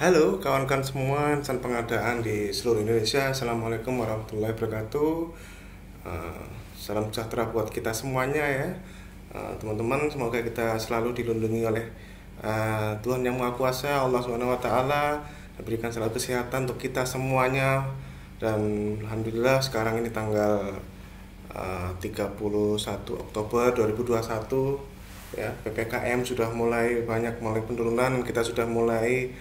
Halo kawan-kawan semua, insan pengadaan di seluruh Indonesia. Assalamualaikum warahmatullahi wabarakatuh. Eh, Salam sejahtera buat kita semuanya ya. Teman-teman, semoga kita selalu dilindungi oleh Tuhan Yang Maha Kuasa, Allah Subhanahu wa taala, berikan selalu kesehatan untuk kita semuanya. Dan alhamdulillah sekarang ini tanggal 31 Oktober 2021 ya, PPKM sudah mulai penurunan, kita sudah mulai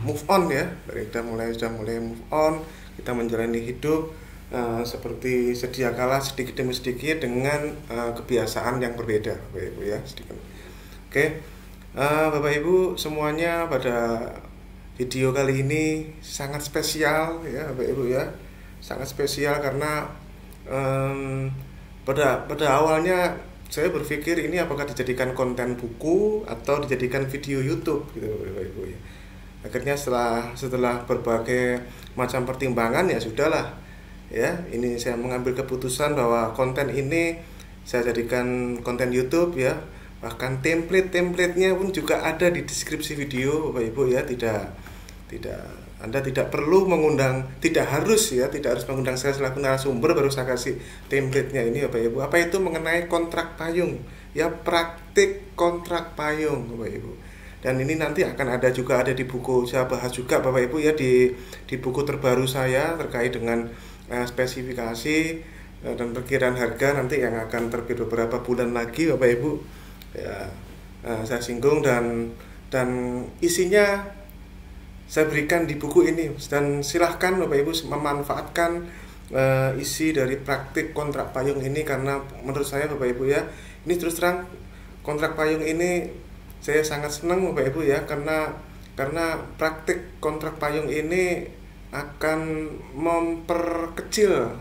move on ya. Kita sudah mulai move on, kita menjalani hidup seperti sedia kala, sedikit demi sedikit dengan kebiasaan yang berbeda, Bapak Ibu ya, sedikit. Oke, Bapak Ibu semuanya, pada video kali ini sangat spesial ya Bapak Ibu ya, sangat spesial karena pada awalnya saya berpikir ini apakah dijadikan konten buku atau dijadikan video YouTube gitu Bapak Ibu ya. Akhirnya setelah berbagai macam pertimbangan ya sudahlah ya, ini saya mengambil keputusan bahwa konten ini saya jadikan konten YouTube ya. Bahkan template-templatenya pun juga ada di deskripsi video Bapak Ibu ya. Anda tidak perlu mengundang, tidak harus mengundang saya selaku narasumber baru saya kasih template-nya ini Bapak Ibu. Apa itu mengenai kontrak payung ya, praktik kontrak payung Bapak Ibu. Dan ini nanti akan ada di buku, saya bahas juga Bapak Ibu ya, di buku terbaru saya terkait dengan spesifikasi dan perkiraan harga nanti yang akan terbit beberapa bulan lagi Bapak Ibu ya. Saya singgung dan isinya saya berikan di buku ini, dan silahkan Bapak Ibu memanfaatkan isi dari praktik kontrak payung ini, karena menurut saya Bapak Ibu ya, ini terus terang kontrak payung ini saya sangat senang Bapak Ibu ya, karena praktik kontrak payung ini akan memperkecil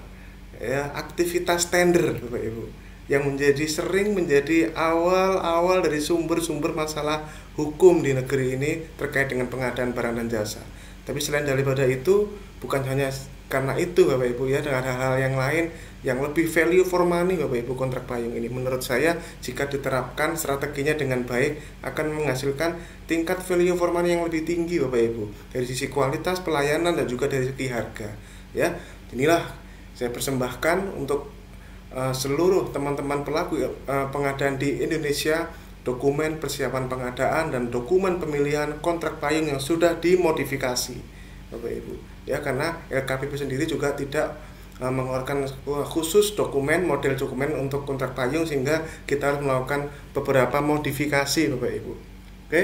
ya aktivitas tender Bapak Ibu, yang sering menjadi awal dari sumber-sumber masalah hukum di negeri ini terkait dengan pengadaan barang dan jasa. Tapi selain daripada itu, bukan hanya karena itu Bapak Ibu ya, dengan hal-hal yang lain yang lebih value for money Bapak Ibu, kontrak payung ini menurut saya jika diterapkan strateginya dengan baik akan menghasilkan tingkat value for money yang lebih tinggi Bapak Ibu, dari sisi kualitas pelayanan dan juga dari segi harga ya. Inilah saya persembahkan untuk seluruh teman-teman pelaku pengadaan di Indonesia, dokumen persiapan pengadaan dan dokumen pemilihan kontrak payung yang sudah dimodifikasi Bapak Ibu ya, karena LKPP sendiri juga tidak mengeluarkan khusus model dokumen untuk kontrak payung, sehingga kita harus melakukan beberapa modifikasi Bapak Ibu. Oke,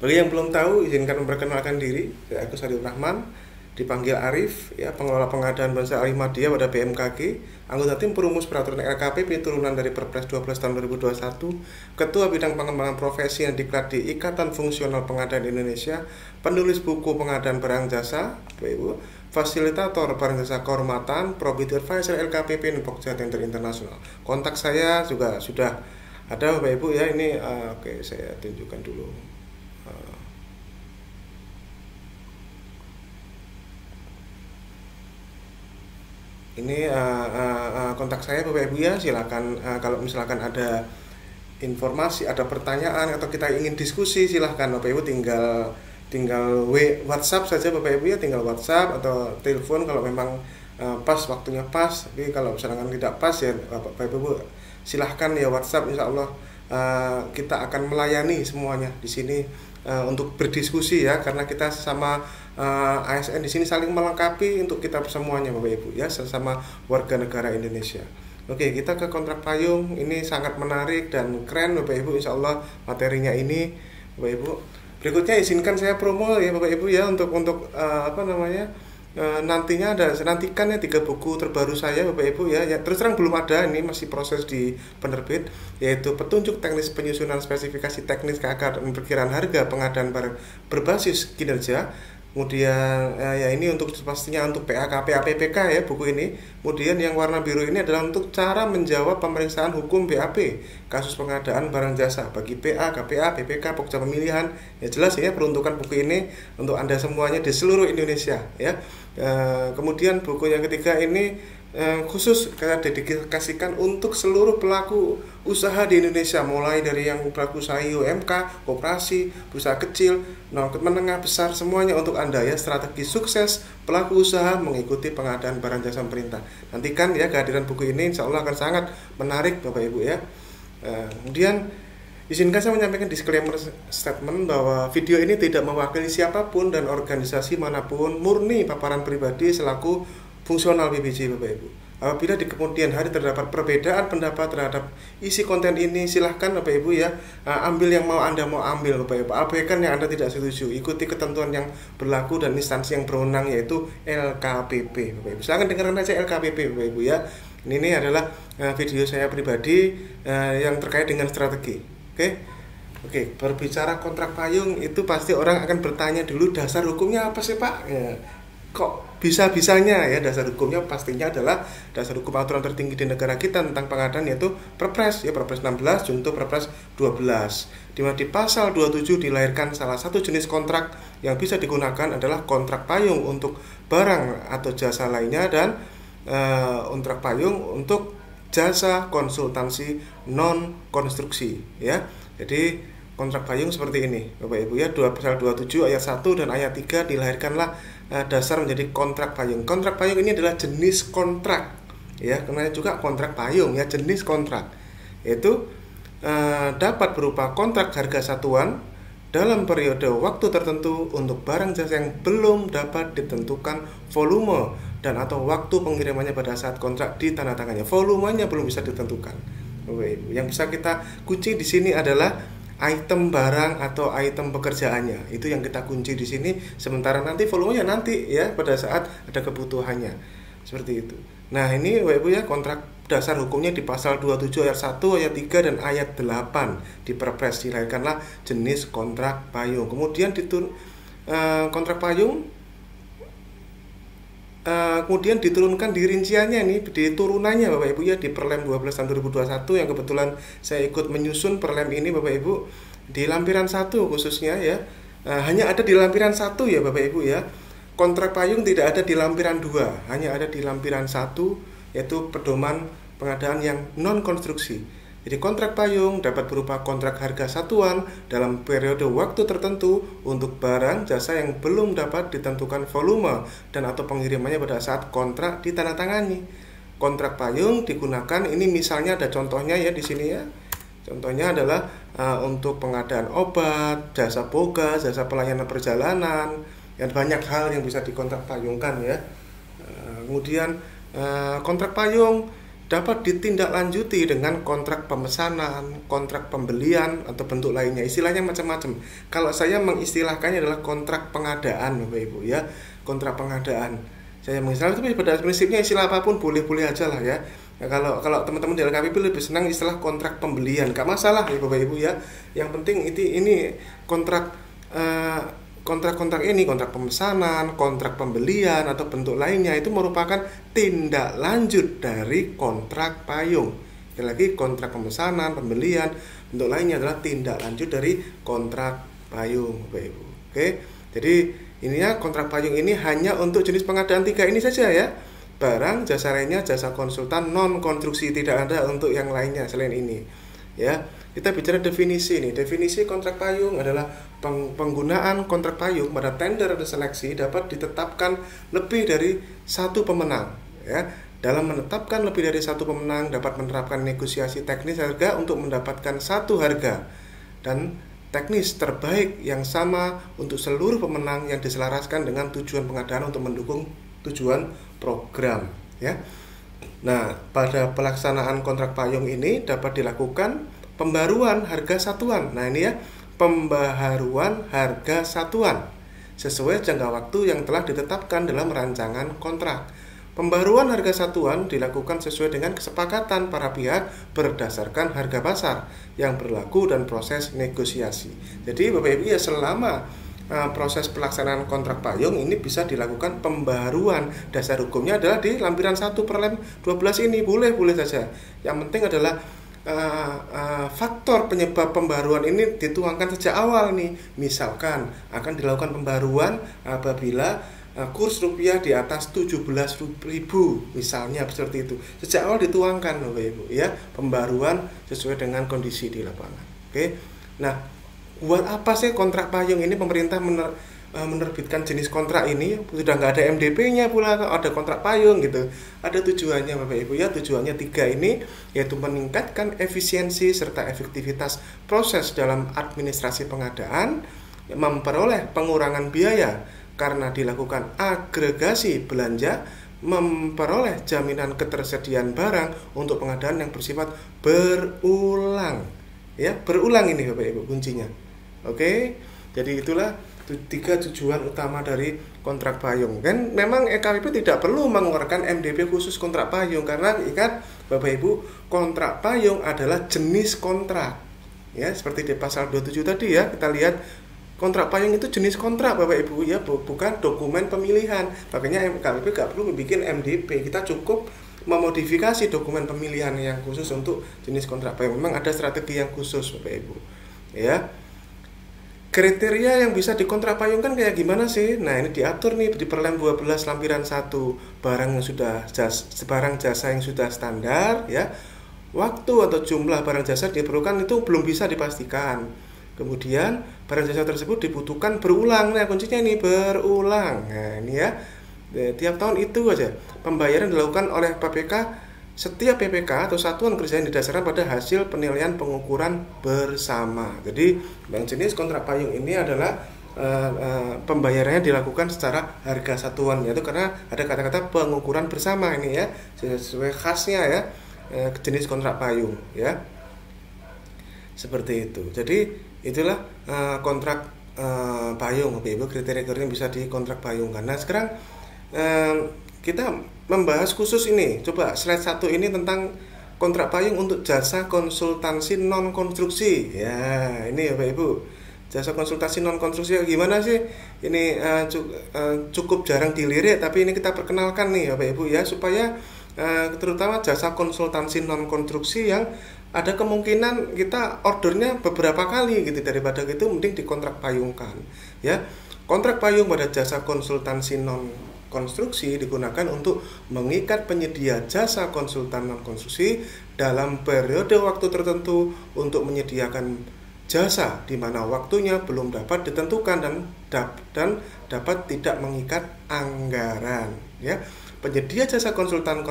bagi yang belum tahu, izinkan memperkenalkan diri. Saya Agus Arif Rahman, dipanggil Arif ya, pengelola pengadaan Banser Ahmadiyah pada BMKG, anggota tim perumus peraturan LKPP turunan dari Perpres 12 tahun 2021, ketua bidang pengembangan profesi yang diklat di Ikatan Fungsional Pengadaan Indonesia, penulis buku pengadaan barang jasa Bapak Ibu, fasilitator barang jasa kehormatan, Probit Advisor LKPP dan Pokja Tender Internasional. Kontak saya juga sudah ada Bapak Ibu ya. Ini oke, saya tunjukkan dulu. Ini kontak saya Bapak Ibu ya, silakan kalau misalkan ada informasi, ada pertanyaan atau kita ingin diskusi, silahkan Bapak Ibu tinggal WhatsApp saja Bapak Ibu ya, tinggal WhatsApp atau telepon kalau memang pas waktunya pas. Tapi kalau misalkan tidak pas ya Bapak Ibu silahkan ya WhatsApp, insya Allah kita akan melayani semuanya di sini untuk berdiskusi ya, karena kita sama ASN di sini saling melengkapi untuk kita semuanya Bapak Ibu ya, sesama warga negara Indonesia. Oke, kita ke kontrak payung. Ini sangat menarik dan keren Bapak Ibu, insya Allah materinya ini Bapak Ibu. Berikutnya izinkan saya promo ya Bapak Ibu ya, untuk nantikan ya 3 buku terbaru saya Bapak Ibu ya. Terus terang belum ada, ini masih proses di penerbit, yaitu petunjuk teknis penyusunan spesifikasi teknis KK dan perkiraan harga pengadaan barang berbasis kinerja. Kemudian ya ini untuk pastinya untuk PAK, PAPPK ya buku ini. Kemudian yang warna biru ini adalah untuk cara menjawab pemeriksaan hukum BAP kasus pengadaan barang jasa bagi PA, KPA, PPK, Pokja Pemilihan. Ya jelas ya, peruntukan buku ini untuk Anda semuanya di seluruh Indonesia ya. Kemudian buku yang ketiga ini khusus kita dedikasikan untuk seluruh pelaku usaha di Indonesia, mulai dari yang pelaku usaha UMK, koperasi, usaha kecil, menengah, besar, semuanya untuk Anda ya, strategi sukses pelaku usaha mengikuti pengadaan barang jasa pemerintah. Nantikan ya kehadiran buku ini, insya Allah akan sangat menarik Bapak Ibu ya. Kemudian izinkan saya menyampaikan disclaimer statement bahwa video ini tidak mewakili siapapun dan organisasi manapun, murni paparan pribadi selaku fungsional PBJ Bapak Ibu. Apabila di kemudian hari terdapat perbedaan pendapat terhadap isi konten ini, silahkan Bapak Ibu ya, ambil yang Anda mau ambil Bapak Ibu, abaikan yang Anda tidak setuju, ikuti ketentuan yang berlaku dan instansi yang berwenang yaitu LKPP Bapak Ibu. Silahkan dengarkan aja LKPP Bapak Ibu ya. Ini adalah video saya pribadi yang terkait dengan strategi. Oke, berbicara kontrak payung itu pasti orang akan bertanya dulu, dasar hukumnya apa sih Pak? Ya, kok bisa-bisanya ya, dasar hukumnya pastinya adalah dasar hukum aturan tertinggi di negara kita tentang pengadaan, yaitu Perpres ya, Perpres 16 junto Perpres 12, di mana di pasal 27 dilahirkan salah satu jenis kontrak yang bisa digunakan adalah kontrak payung untuk barang atau jasa lainnya, dan kontrak payung untuk jasa konsultansi non konstruksi ya. Jadi kontrak payung seperti ini Bapak Ibu ya, pasal 27 ayat 1 dan ayat 3 dilahirkanlah dasar menjadi kontrak payung. Kontrak payung ini adalah jenis kontrak ya, karena juga kontrak payung ya, jenis kontrak. Yaitu dapat berupa kontrak harga satuan dalam periode waktu tertentu untuk barang jasa yang belum dapat ditentukan volume dan atau waktu pengirimannya pada saat kontrak ditandatangani. Volumenya belum bisa ditentukan. Yang bisa kita kunci di sini adalah item barang atau item pekerjaannya. Itu yang kita kunci di sini. Sementara nanti volumenya nanti ya, pada saat ada kebutuhannya. Seperti itu. Nah, ini Bapak Ibu ya, kontrak dasar hukumnya di pasal 27 ayat 1, ayat 3 dan ayat 8 di Perpres dilahirkanlah jenis kontrak payung. Kemudian kontrak payung kemudian diturunkan di rinciannya nih, di turunannya Bapak Ibu ya, di Perlem 12 tahun 2021 yang kebetulan saya ikut menyusun Perlem ini Bapak Ibu, di lampiran 1 khususnya ya, hanya ada di lampiran 1 ya Bapak Ibu ya. Kontrak payung tidak ada di lampiran 2, hanya ada di lampiran 1, yaitu pedoman pengadaan yang non konstruksi. Jadi kontrak payung dapat berupa kontrak harga satuan dalam periode waktu tertentu untuk barang jasa yang belum dapat ditentukan volume dan atau pengirimannya pada saat kontrak ditandatangani. Kontrak payung digunakan, ini misalnya ada contohnya ya di sini ya. Contohnya adalah untuk pengadaan obat, jasa boga, jasa pelayanan perjalanan, dan banyak hal yang bisa dikontrak payungkan ya. Kemudian kontrak payung dapat ditindaklanjuti dengan kontrak pemesanan, kontrak pembelian atau bentuk lainnya. Istilahnya macam-macam. Kalau saya mengistilahkannya adalah kontrak pengadaan Bapak Ibu ya, kontrak pengadaan. Saya mengistilahkan, tapi pada prinsipnya istilah apapun boleh-boleh aja lah ya. Nah, kalau teman-teman di LKPP lebih senang istilah kontrak pembelian, gak masalah ya Bapak Ibu ya. Yang penting ini kontrak kontrak-kontrak ini, kontrak pemesanan, kontrak pembelian atau bentuk lainnya, itu merupakan tindak lanjut dari kontrak payung. Sekali lagi, kontrak pemesanan, pembelian, bentuk lainnya adalah tindak lanjut dari kontrak payung Bapak Ibu. Oke. Jadi ininya kontrak payung ini hanya untuk jenis pengadaan 3 ini saja ya. Barang, jasa lainnya, jasa konsultan non konstruksi, tidak ada untuk yang lainnya selain ini. Ya. Kita bicara definisi nih. Definisi kontrak payung adalah penggunaan kontrak payung pada tender atau seleksi dapat ditetapkan lebih dari satu pemenang. Ya. Dalam menetapkan lebih dari satu pemenang dapat menerapkan negosiasi teknis harga untuk mendapatkan satu harga dan teknis terbaik yang sama untuk seluruh pemenang yang diselaraskan dengan tujuan pengadaan untuk mendukung tujuan program. Ya. Nah, pada pelaksanaan kontrak payung ini dapat dilakukan pembaruan harga satuan. Nah ini ya, pembaharuan harga satuan sesuai jangka waktu yang telah ditetapkan dalam rancangan kontrak. Pembaruan harga satuan dilakukan sesuai dengan kesepakatan para pihak berdasarkan harga pasar yang berlaku dan proses negosiasi. Jadi Bapak Ibu ya, selama proses pelaksanaan kontrak payung ini bisa dilakukan pembaruan. Dasar hukumnya adalah di lampiran 1 Perlem 12 ini, boleh saja. Yang penting adalah faktor penyebab pembaruan ini dituangkan sejak awal nih. Misalkan akan dilakukan pembaruan apabila kurs rupiah di atas 17.000 misalnya seperti itu. Sejak awal dituangkan Bapak Ibu ya, pembaruan sesuai dengan kondisi di lapangan. Oke. Nah, buat apa sih kontrak payung ini? Pemerintah menerbitkan jenis kontrak ini sudah nggak ada MDP-nya pula, ada kontrak payung gitu. Ada tujuannya Bapak Ibu ya, tujuannya 3 ini, yaitu meningkatkan efisiensi serta efektivitas proses dalam administrasi pengadaan, memperoleh pengurangan biaya karena dilakukan agregasi belanja, memperoleh jaminan ketersediaan barang untuk pengadaan yang bersifat berulang. Ya, berulang ini Bapak Ibu kuncinya. Oke. Jadi itulah 3 tujuan utama dari kontrak payung. Kan memang EKWP tidak perlu mengeluarkan MDP khusus kontrak payung, karena ingat Bapak Ibu, kontrak payung adalah jenis kontrak. Ya, seperti di pasal 27 tadi ya, kita lihat kontrak payung itu jenis kontrak Bapak Ibu ya, bukan dokumen pemilihan. Makanya EKWP nggak perlu membuat MDP, kita cukup memodifikasi dokumen pemilihan yang khusus untuk jenis kontrak payung. Memang ada strategi yang khusus Bapak Ibu ya. Kriteria yang bisa dikontrak payungkan kayak gimana sih? Nah, ini diatur nih di Perlem 12 lampiran 1, barang jasa yang sudah standar ya. Waktu atau jumlah barang jasa diperlukan itu belum bisa dipastikan. Kemudian barang jasa tersebut dibutuhkan berulang. Nah, kuncinya ini berulang. Nah, ini ya. Tiap tahun itu aja. Pembayaran dilakukan oleh PPK. Setiap PPK atau satuan kerja yang didasarkan pada hasil penilaian pengukuran bersama. Jadi, yang jenis kontrak payung ini adalah pembayarannya dilakukan secara harga satuan, yaitu karena ada kata-kata pengukuran bersama ini ya, sesuai khasnya ya, jenis kontrak payung ya. Seperti itu. Jadi, itulah kontrak payung Bapak Ibu, kriteria-kriteria yang bisa di kontrak payung. Karena sekarang kita membahas khusus ini. Coba slide 1 ini tentang kontrak payung untuk jasa konsultansi non konstruksi. Ya, ini Bapak Ibu. Jasa konsultasi non konstruksi gimana sih? Ini cukup jarang dilirik, tapi ini kita perkenalkan nih Bapak Ibu ya, supaya terutama jasa konsultansi non konstruksi yang ada kemungkinan kita ordernya beberapa kali gitu, daripada gitu mending dikontrak payungkan ya. Kontrak payung pada jasa konsultansi non konstruksi digunakan untuk mengikat penyedia jasa konsultan non konstruksi dalam periode waktu tertentu untuk menyediakan jasa di mana waktunya belum dapat ditentukan dan dapat tidak mengikat anggaran ya. Penyedia jasa konsultan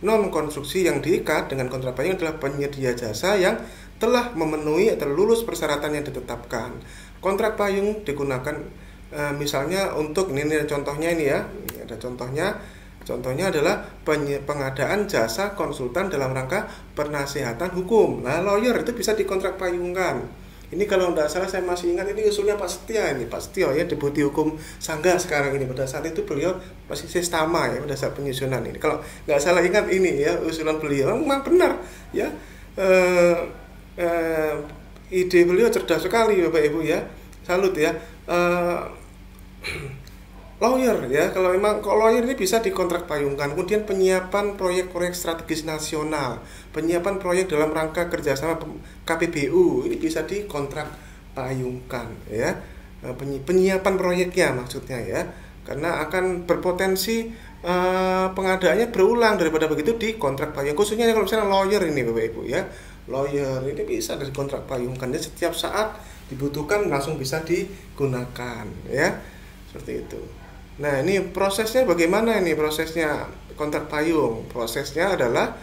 non konstruksi yang diikat dengan kontrak payung adalah penyedia jasa yang telah memenuhi atau lulus persyaratan yang ditetapkan. Kontrak payung digunakan misalnya untuk ini contohnya ini ya, ada contohnya adalah pengadaan jasa konsultan dalam rangka penasihatan hukum. Nah, lawyer itu bisa dikontrak payungkan. Ini kalau tidak salah saya masih ingat, ini usulnya Pak Setio ya, Deputi Hukum Sangga sekarang ini. Pada saat itu beliau masih Sestama ya, pada saat penyusunan ini. Kalau nggak salah ingat ini ya, usulan beliau memang benar ya. Ide beliau cerdas sekali Bapak Ibu ya, salut ya. Lawyer ya, kalau lawyer ini bisa dikontrak payungkan. Kemudian penyiapan proyek-proyek strategis nasional, penyiapan proyek dalam rangka kerjasama KPBU ini bisa dikontrak payungkan ya. Penyiapan proyeknya maksudnya ya, karena akan berpotensi pengadaannya berulang, daripada begitu dikontrak payung. Khususnya kalau misalnya lawyer ini Bapak Ibu ya, lawyer ini bisa dikontrak payungkannya, setiap saat dibutuhkan langsung bisa digunakan ya. Seperti itu. Nah, ini prosesnya bagaimana ini prosesnya kontrak payung? Prosesnya adalah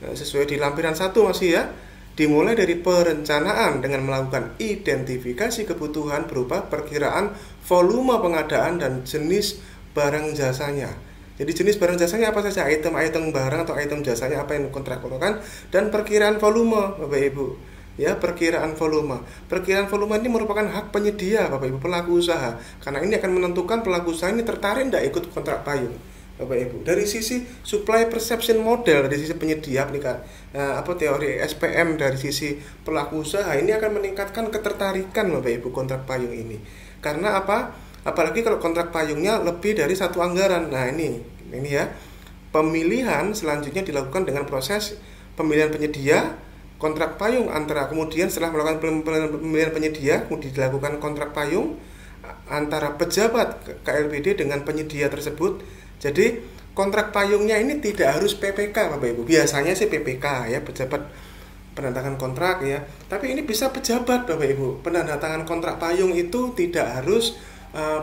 sesuai di lampiran 1 masih ya. Dimulai dari perencanaan dengan melakukan identifikasi kebutuhan berupa perkiraan volume pengadaan dan jenis barang jasanya. Jadi jenis barang jasanya apa saja? Item-item barang atau item jasanya apa yang kontrak lakukan, dan perkiraan volume Bapak Ibu. Ya, perkiraan volume. Perkiraan volume ini merupakan hak penyedia Bapak Ibu, pelaku usaha. Karena ini akan menentukan pelaku usaha ini tertarik tidak ikut kontrak payung Bapak Ibu. Dari sisi supply perception model, dari sisi penyedia teori SPM, dari sisi pelaku usaha ini akan meningkatkan ketertarikan Bapak Ibu kontrak payung ini. Karena apa? Apalagi kalau kontrak payungnya lebih dari satu anggaran. Nah, ini ya. Pemilihan selanjutnya dilakukan dengan proses pemilihan penyedia kontrak payung, antara kemudian setelah melakukan pemilihan penyedia kemudian dilakukan kontrak payung antara pejabat KLPD dengan penyedia tersebut. Jadi kontrak payungnya ini tidak harus PPK Bapak Ibu. Biasanya sih PPK ya, pejabat penandatangan kontrak ya. Tapi ini bisa pejabat Bapak Ibu. Penandatangan kontrak payung itu tidak harus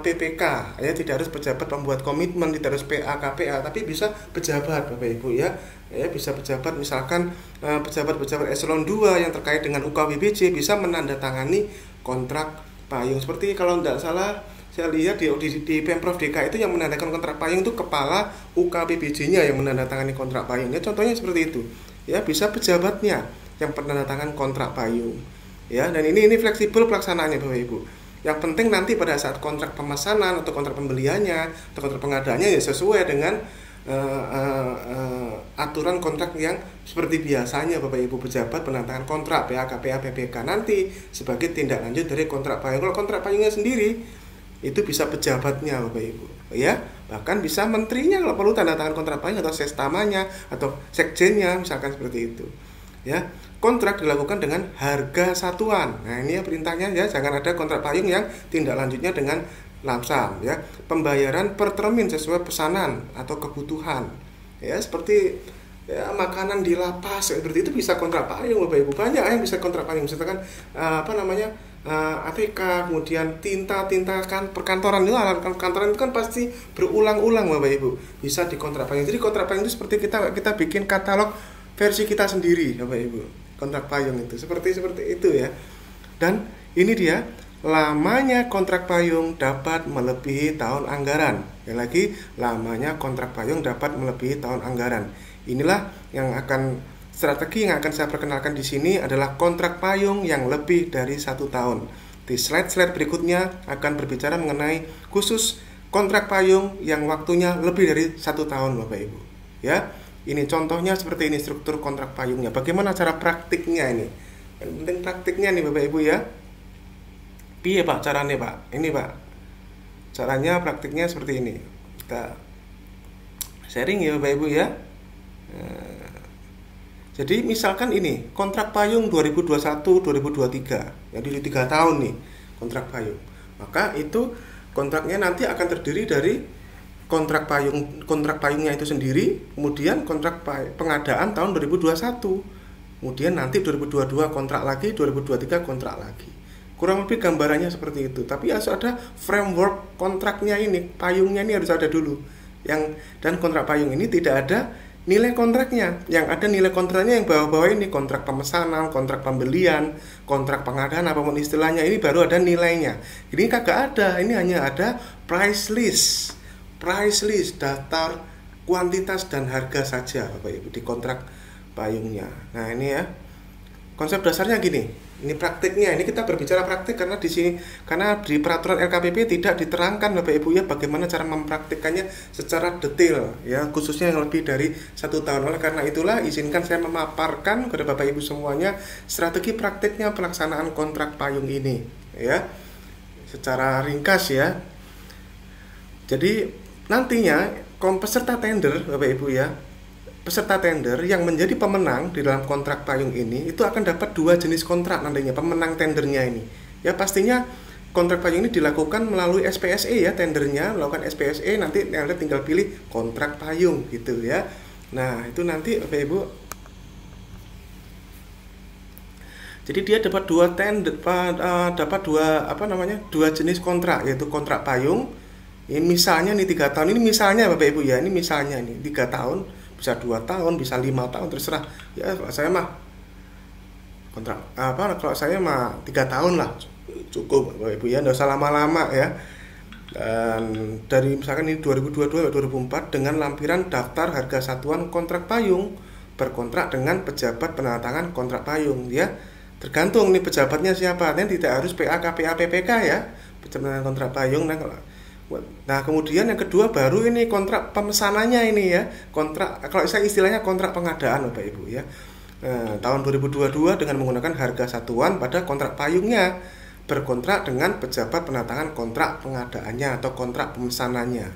PPK ya, tidak harus pejabat pembuat komitmen, tidak harus PA KPA, tapi bisa pejabat Bapak Ibu ya. Ya bisa pejabat, misalkan pejabat-pejabat eselon 2 yang terkait dengan UKWBJ bisa menandatangani kontrak payung. Seperti kalau tidak salah saya lihat di Pemprov DKI itu yang menandatangani kontrak payung itu kepala UKWBJ-nya yang menandatangani kontrak payungnya. Contohnya seperti itu. Ya, bisa pejabatnya yang penandatangan kontrak payung. Ya, dan ini fleksibel pelaksanaannya Bapak Ibu. Yang penting nanti pada saat kontrak pemesanan atau kontrak pembeliannya atau kontrak pengadaannya ya sesuai dengan aturan kontrak yang seperti biasanya Bapak Ibu pejabat penandatangan kontrak PA KPA PPK nanti sebagai tindak lanjut dari kontrak payung. Kalau kontrak payungnya sendiri itu bisa pejabatnya Bapak Ibu ya, bahkan bisa menterinya kalau perlu tanda tangan kontrak payung atau sestamanya atau sekjennya misalkan seperti itu ya. Kontrak dilakukan dengan harga satuan. Nah ini ya perintahnya ya, jangan ada kontrak payung yang tindak lanjutnya dengan lamsam ya. Pembayaran per termin sesuai pesanan atau kebutuhan ya, seperti ya, makanan di lapas seperti itu bisa kontrak payung Bapak Ibu. Banyak yang bisa kontrak payung, misalkan APK, kemudian tinta kan perkantoran itu, alat perkantoran itu kan pasti berulang-ulang Bapak Ibu, bisa dikontrak payung. Jadi kontrak payung itu seperti kita bikin katalog versi kita sendiri Bapak Ibu. Kontrak payung itu seperti itu ya. Dan ini dia, lamanya kontrak payung dapat melebihi tahun anggaran. Ya lagi, lamanya kontrak payung dapat melebihi tahun anggaran. Inilah yang strategi yang akan saya perkenalkan di sini adalah kontrak payung yang lebih dari 1 tahun. Di slide-slide berikutnya akan berbicara mengenai khusus kontrak payung yang waktunya lebih dari 1 tahun Bapak Ibu. Ya, ini contohnya seperti ini struktur kontrak payungnya. Bagaimana cara praktiknya ini? Yang penting praktiknya nih Bapak Ibu ya. Piye Pak caranya Pak? Ini Pak, caranya praktiknya seperti ini. Kita sharing ya Bapak Ibu ya. Jadi misalkan ini kontrak payung 2021-2023, jadi 3 tahun nih kontrak payung. Maka itu kontraknya nanti akan terdiri dari kontrak payungnya itu sendiri, kemudian kontrak pengadaan tahun 2021, kemudian nanti 2022 kontrak lagi, 2023 kontrak lagi. Kurang lebih gambarannya seperti itu. Tapi harus ada framework kontraknya ini, payungnya ini harus ada dulu. Dan kontrak payung ini tidak ada nilai kontraknya. Yang ada nilai kontraknya yang bawah-bawah ini, kontrak pemesanan, kontrak pembelian, kontrak pengadaan, apapun istilahnya, ini baru ada nilainya. Ini kagak ada, ini hanya ada price list, daftar kuantitas dan harga saja Bapak Ibu di kontrak payungnya. Nah ini ya, konsep dasarnya gini. Ini praktiknya, ini kita berbicara praktik karena di peraturan LKPP tidak diterangkan Bapak Ibu ya bagaimana cara mempraktikkannya secara detail ya, khususnya yang lebih dari 1 tahun. Oleh karena itulah izinkan saya memaparkan kepada Bapak Ibu semuanya strategi praktiknya pelaksanaan kontrak payung ini ya, secara ringkas ya. Jadi nantinya peserta tender Bapak Ibu ya, peserta tender yang menjadi pemenang di dalam kontrak payung ini itu akan dapat 2 jenis kontrak nantinya, pemenang tendernya ini. Ya pastinya kontrak payung ini dilakukan melalui SPSE ya, tendernya melakukan SPSE, nanti Anda tinggal pilih kontrak payung gitu ya. Nah, itu nanti Bapak Ibu. Jadi dia dapat 2 jenis kontrak, yaitu kontrak payung. Ini misalnya nih 3 tahun, ini misalnya Bapak Ibu ya, ini misalnya nih 3 tahun, bisa 2 tahun, bisa 5 tahun, terserah. Ya, saya mah kalau saya mah 3 tahun lah cukup Bapak Ibu ya, enggak usah lama-lama ya. Dan dari misalkan ini 2022-2004 dengan lampiran daftar harga satuan kontrak payung, berkontrak dengan pejabat penandatangan kontrak payung ya. Tergantung nih pejabatnya siapa. Nanti tidak harus PA KPA PPK ya, pejabat kontrak payung. Nah kemudian yang kedua baru ini kontrak pemesanannya ini ya, kontrak, kalau saya istilahnya kontrak pengadaan Bapak Ibu ya. Tahun 2022 dengan menggunakan harga satuan pada kontrak payungnya, berkontrak dengan pejabat penandatangan kontrak pengadaannya atau kontrak pemesanannya.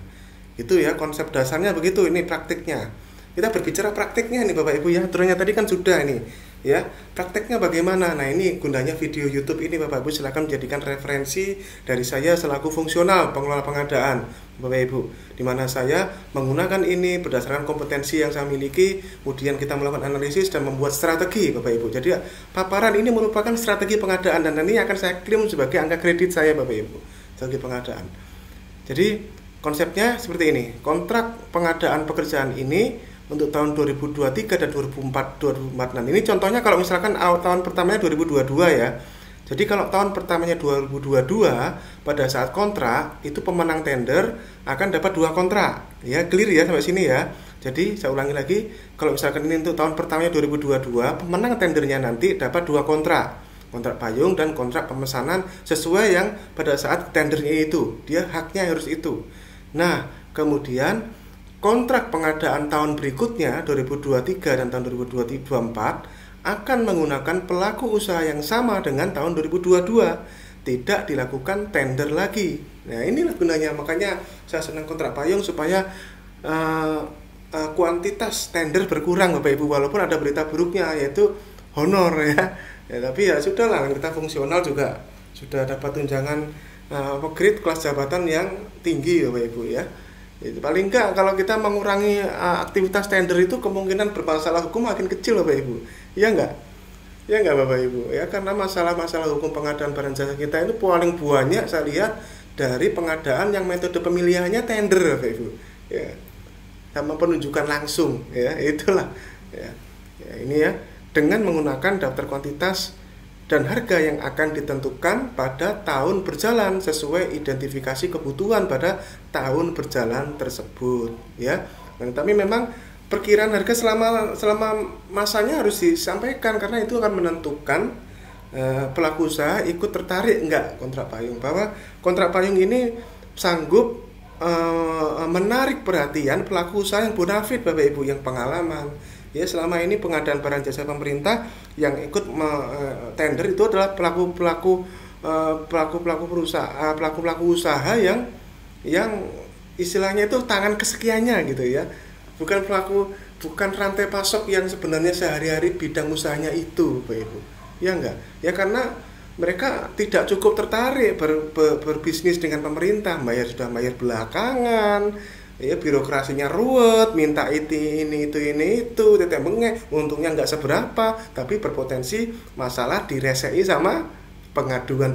Itu ya konsep dasarnya begitu. Ini praktiknya. Kita berbicara praktiknya nih Bapak Ibu ya. Aturannya tadi kan sudah ini. ya. Prakteknya bagaimana? Nah, ini gunanya video YouTube ini Bapak Ibu, silakan menjadikan referensi dari saya selaku fungsional pengelola pengadaan Bapak Ibu, di mana saya menggunakan ini berdasarkan kompetensi yang saya miliki, kemudian kita melakukan analisis dan membuat strategi Bapak Ibu. Jadi paparan ini merupakan strategi pengadaan dan nanti akan saya klaim sebagai angka kredit saya Bapak Ibu, strategi pengadaan. Jadi konsepnya seperti ini, kontrak pengadaan pekerjaan ini untuk tahun 2023 dan 2024. Nah, ini contohnya kalau misalkan tahun pertamanya 2022 ya. Jadi kalau tahun pertamanya 2022, pada saat kontrak itu pemenang tender akan dapat 2 kontrak. Ya, clear ya sampai sini ya. Jadi saya ulangi lagi, kalau misalkan ini untuk tahun pertamanya 2022, pemenang tendernya nanti dapat 2 kontrak. Kontrak payung dan kontrak pemesanan sesuai yang pada saat tendernya itu. Dia haknya harus itu. Nah, kemudian kontrak pengadaan tahun berikutnya 2023 dan tahun 2024 akan menggunakan pelaku usaha yang sama dengan tahun 2022, tidak dilakukan tender lagi. Nah, inilah gunanya, makanya saya senang kontrak payung supaya kuantitas tender berkurang Bapak Ibu, walaupun ada berita buruknya yaitu honor ya. Tapi ya sudahlah, kita fungsional juga sudah dapat tunjangan grade kelas jabatan yang tinggi Bapak Ibu ya. Itu paling enggak kalau kita mengurangi aktivitas tender itu kemungkinan bermasalah hukum makin kecil Bapak Ibu. Iya enggak? Ya enggak Bapak Ibu? Ya, karena masalah-masalah hukum pengadaan barang jasa kita itu paling banyak saya lihat dari pengadaan yang metode pemilihannya tender Bapak Ibu. Ya. Sama penunjukan langsung ya, itulah. Ya. Ya, ini ya, dengan menggunakan daftar kuantitas dan harga yang akan ditentukan pada tahun berjalan sesuai identifikasi kebutuhan pada tahun berjalan tersebut ya. Nah, tapi memang perkiraan harga selama masanya harus disampaikan karena itu akan menentukan pelaku usaha ikut tertarik enggak kontrak payung, bahwa kontrak payung ini sanggup menarik perhatian pelaku usaha yang bonafit Bapak Ibu, yang pengalaman. Ya, selama ini pengadaan barang jasa pemerintah yang ikut tender itu adalah pelaku usaha yang istilahnya itu tangan kesekiannya gitu ya. Bukan rantai pasok yang sebenarnya sehari-hari bidang usahanya itu Bapak Ibu. Ya enggak? Ya karena mereka tidak cukup tertarik berbisnis dengan pemerintah, sudah bayar belakangan. Ya, birokrasinya ruwet, minta ini itu, tetek bengek, untungnya nggak seberapa, tapi berpotensi masalah diresei sama pengaduan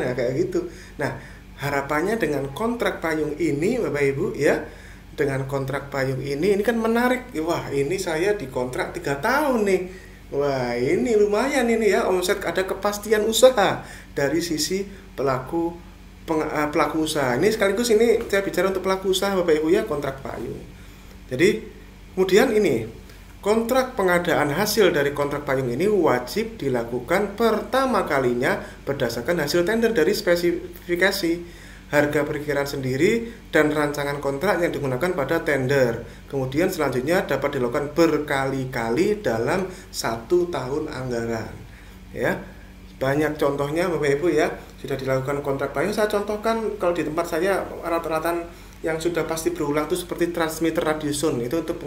ya, kayak gitu. Nah, harapannya dengan kontrak payung ini Bapak Ibu ya, dengan kontrak payung ini kan menarik. Wah, ini saya dikontrak 3 tahun nih. Wah, ini lumayan ini ya, omset, ada kepastian usaha dari sisi pelaku usaha. Ini sekaligus ini saya bicara untuk pelaku usaha Bapak Ibu ya, kontrak payung. Jadi kemudian ini kontrak pengadaan hasil dari kontrak payung ini wajib dilakukan pertama kalinya berdasarkan hasil tender dari spesifikasi, harga perkiraan sendiri dan rancangan kontrak yang digunakan pada tender. Kemudian selanjutnya dapat dilakukan berkali-kali dalam 1 tahun anggaran. Ya. Banyak contohnya Bapak Ibu ya, sudah dilakukan kontrak payung. Saya contohkan kalau di tempat saya alat-alatan yang sudah pasti berulang itu seperti transmitter radiosun, itu untuk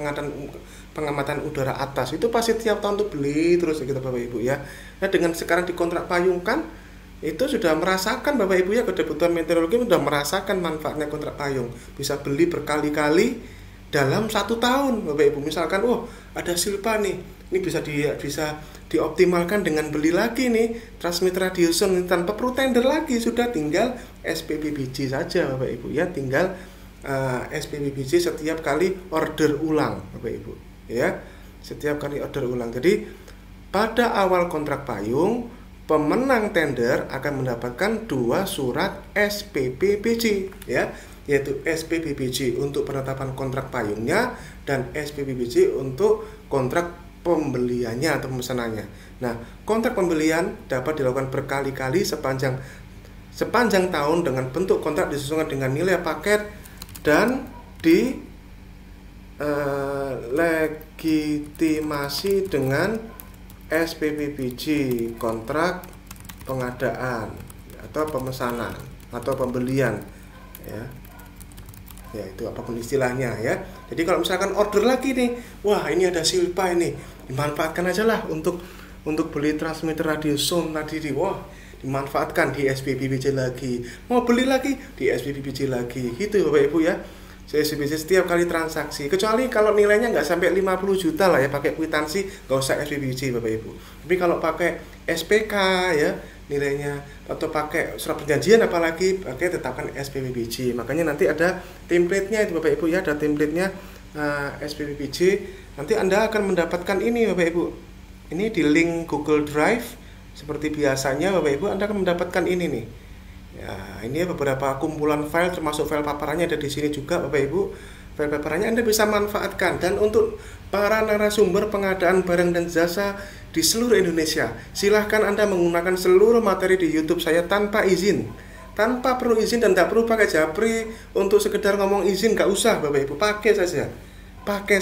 pengamatan udara atas. Itu pasti tiap tahun tuh beli terus gitu Bapak Ibu ya. Nah, dengan sekarang di kontrak payung kan itu sudah merasakan Bapak Ibu ya, kebutuhan meteorologi sudah merasakan manfaatnya kontrak payung. Bisa beli berkali-kali dalam 1 tahun Bapak Ibu. Misalkan ada silpa nih, ini bisa dioptimalkan dengan beli lagi nih transmitter radiosun tanpa perlu tender lagi, sudah tinggal SPP biji saja Bapak Ibu ya, tinggal SPP biji setiap kali order ulang Bapak Ibu ya, setiap kali order ulang. Jadi pada awal kontrak payung pemenang tender akan mendapatkan 2 surat SPP biji ya, yaitu SPP biji untuk penetapan kontrak payungnya dan SPP biji untuk kontrak pembeliannya atau pemesanannya. Nah, kontrak pembelian dapat dilakukan berkali-kali sepanjang tahun dengan bentuk kontrak disesuaikan dengan nilai paket dan legitimasi dengan SPP biji kontrak pengadaan atau pemesanan atau pembelian ya. ya itu apapun istilahnya ya. Jadi kalau misalkan order lagi nih, wah ini ada silpa ini, dimanfaatkan aja lah untuk beli transmitter radio sound tadi wah dimanfaatkan di SPBBJ lagi, mau beli lagi di SPBBJ lagi gitu Bapak Ibu ya. SPBBJ setiap kali transaksi, kecuali kalau nilainya nggak sampai 50 juta lah ya, pakai kwitansi nggak usah SPBBJ Bapak Ibu. Tapi kalau pakai SPK ya nilainya, atau pakai surat perjanjian apalagi pakai tetapkan SPBBJ. Makanya nanti ada template-nya itu Bapak Ibu ya, ada template-nya SPBBJ. Nanti Anda akan mendapatkan ini Bapak Ibu. Ini di link Google Drive seperti biasanya Bapak Ibu, Anda akan mendapatkan ini nih. Ya, ini beberapa kumpulan file termasuk file paparannya ada di sini juga Bapak Ibu. File paparannya Anda bisa manfaatkan, dan untuk para narasumber pengadaan barang dan jasa di seluruh Indonesia, silahkan Anda menggunakan seluruh materi di YouTube saya tanpa izin, tanpa perlu izin, dan tidak perlu pakai japri untuk sekedar ngomong izin, nggak usah Bapak Ibu, pakai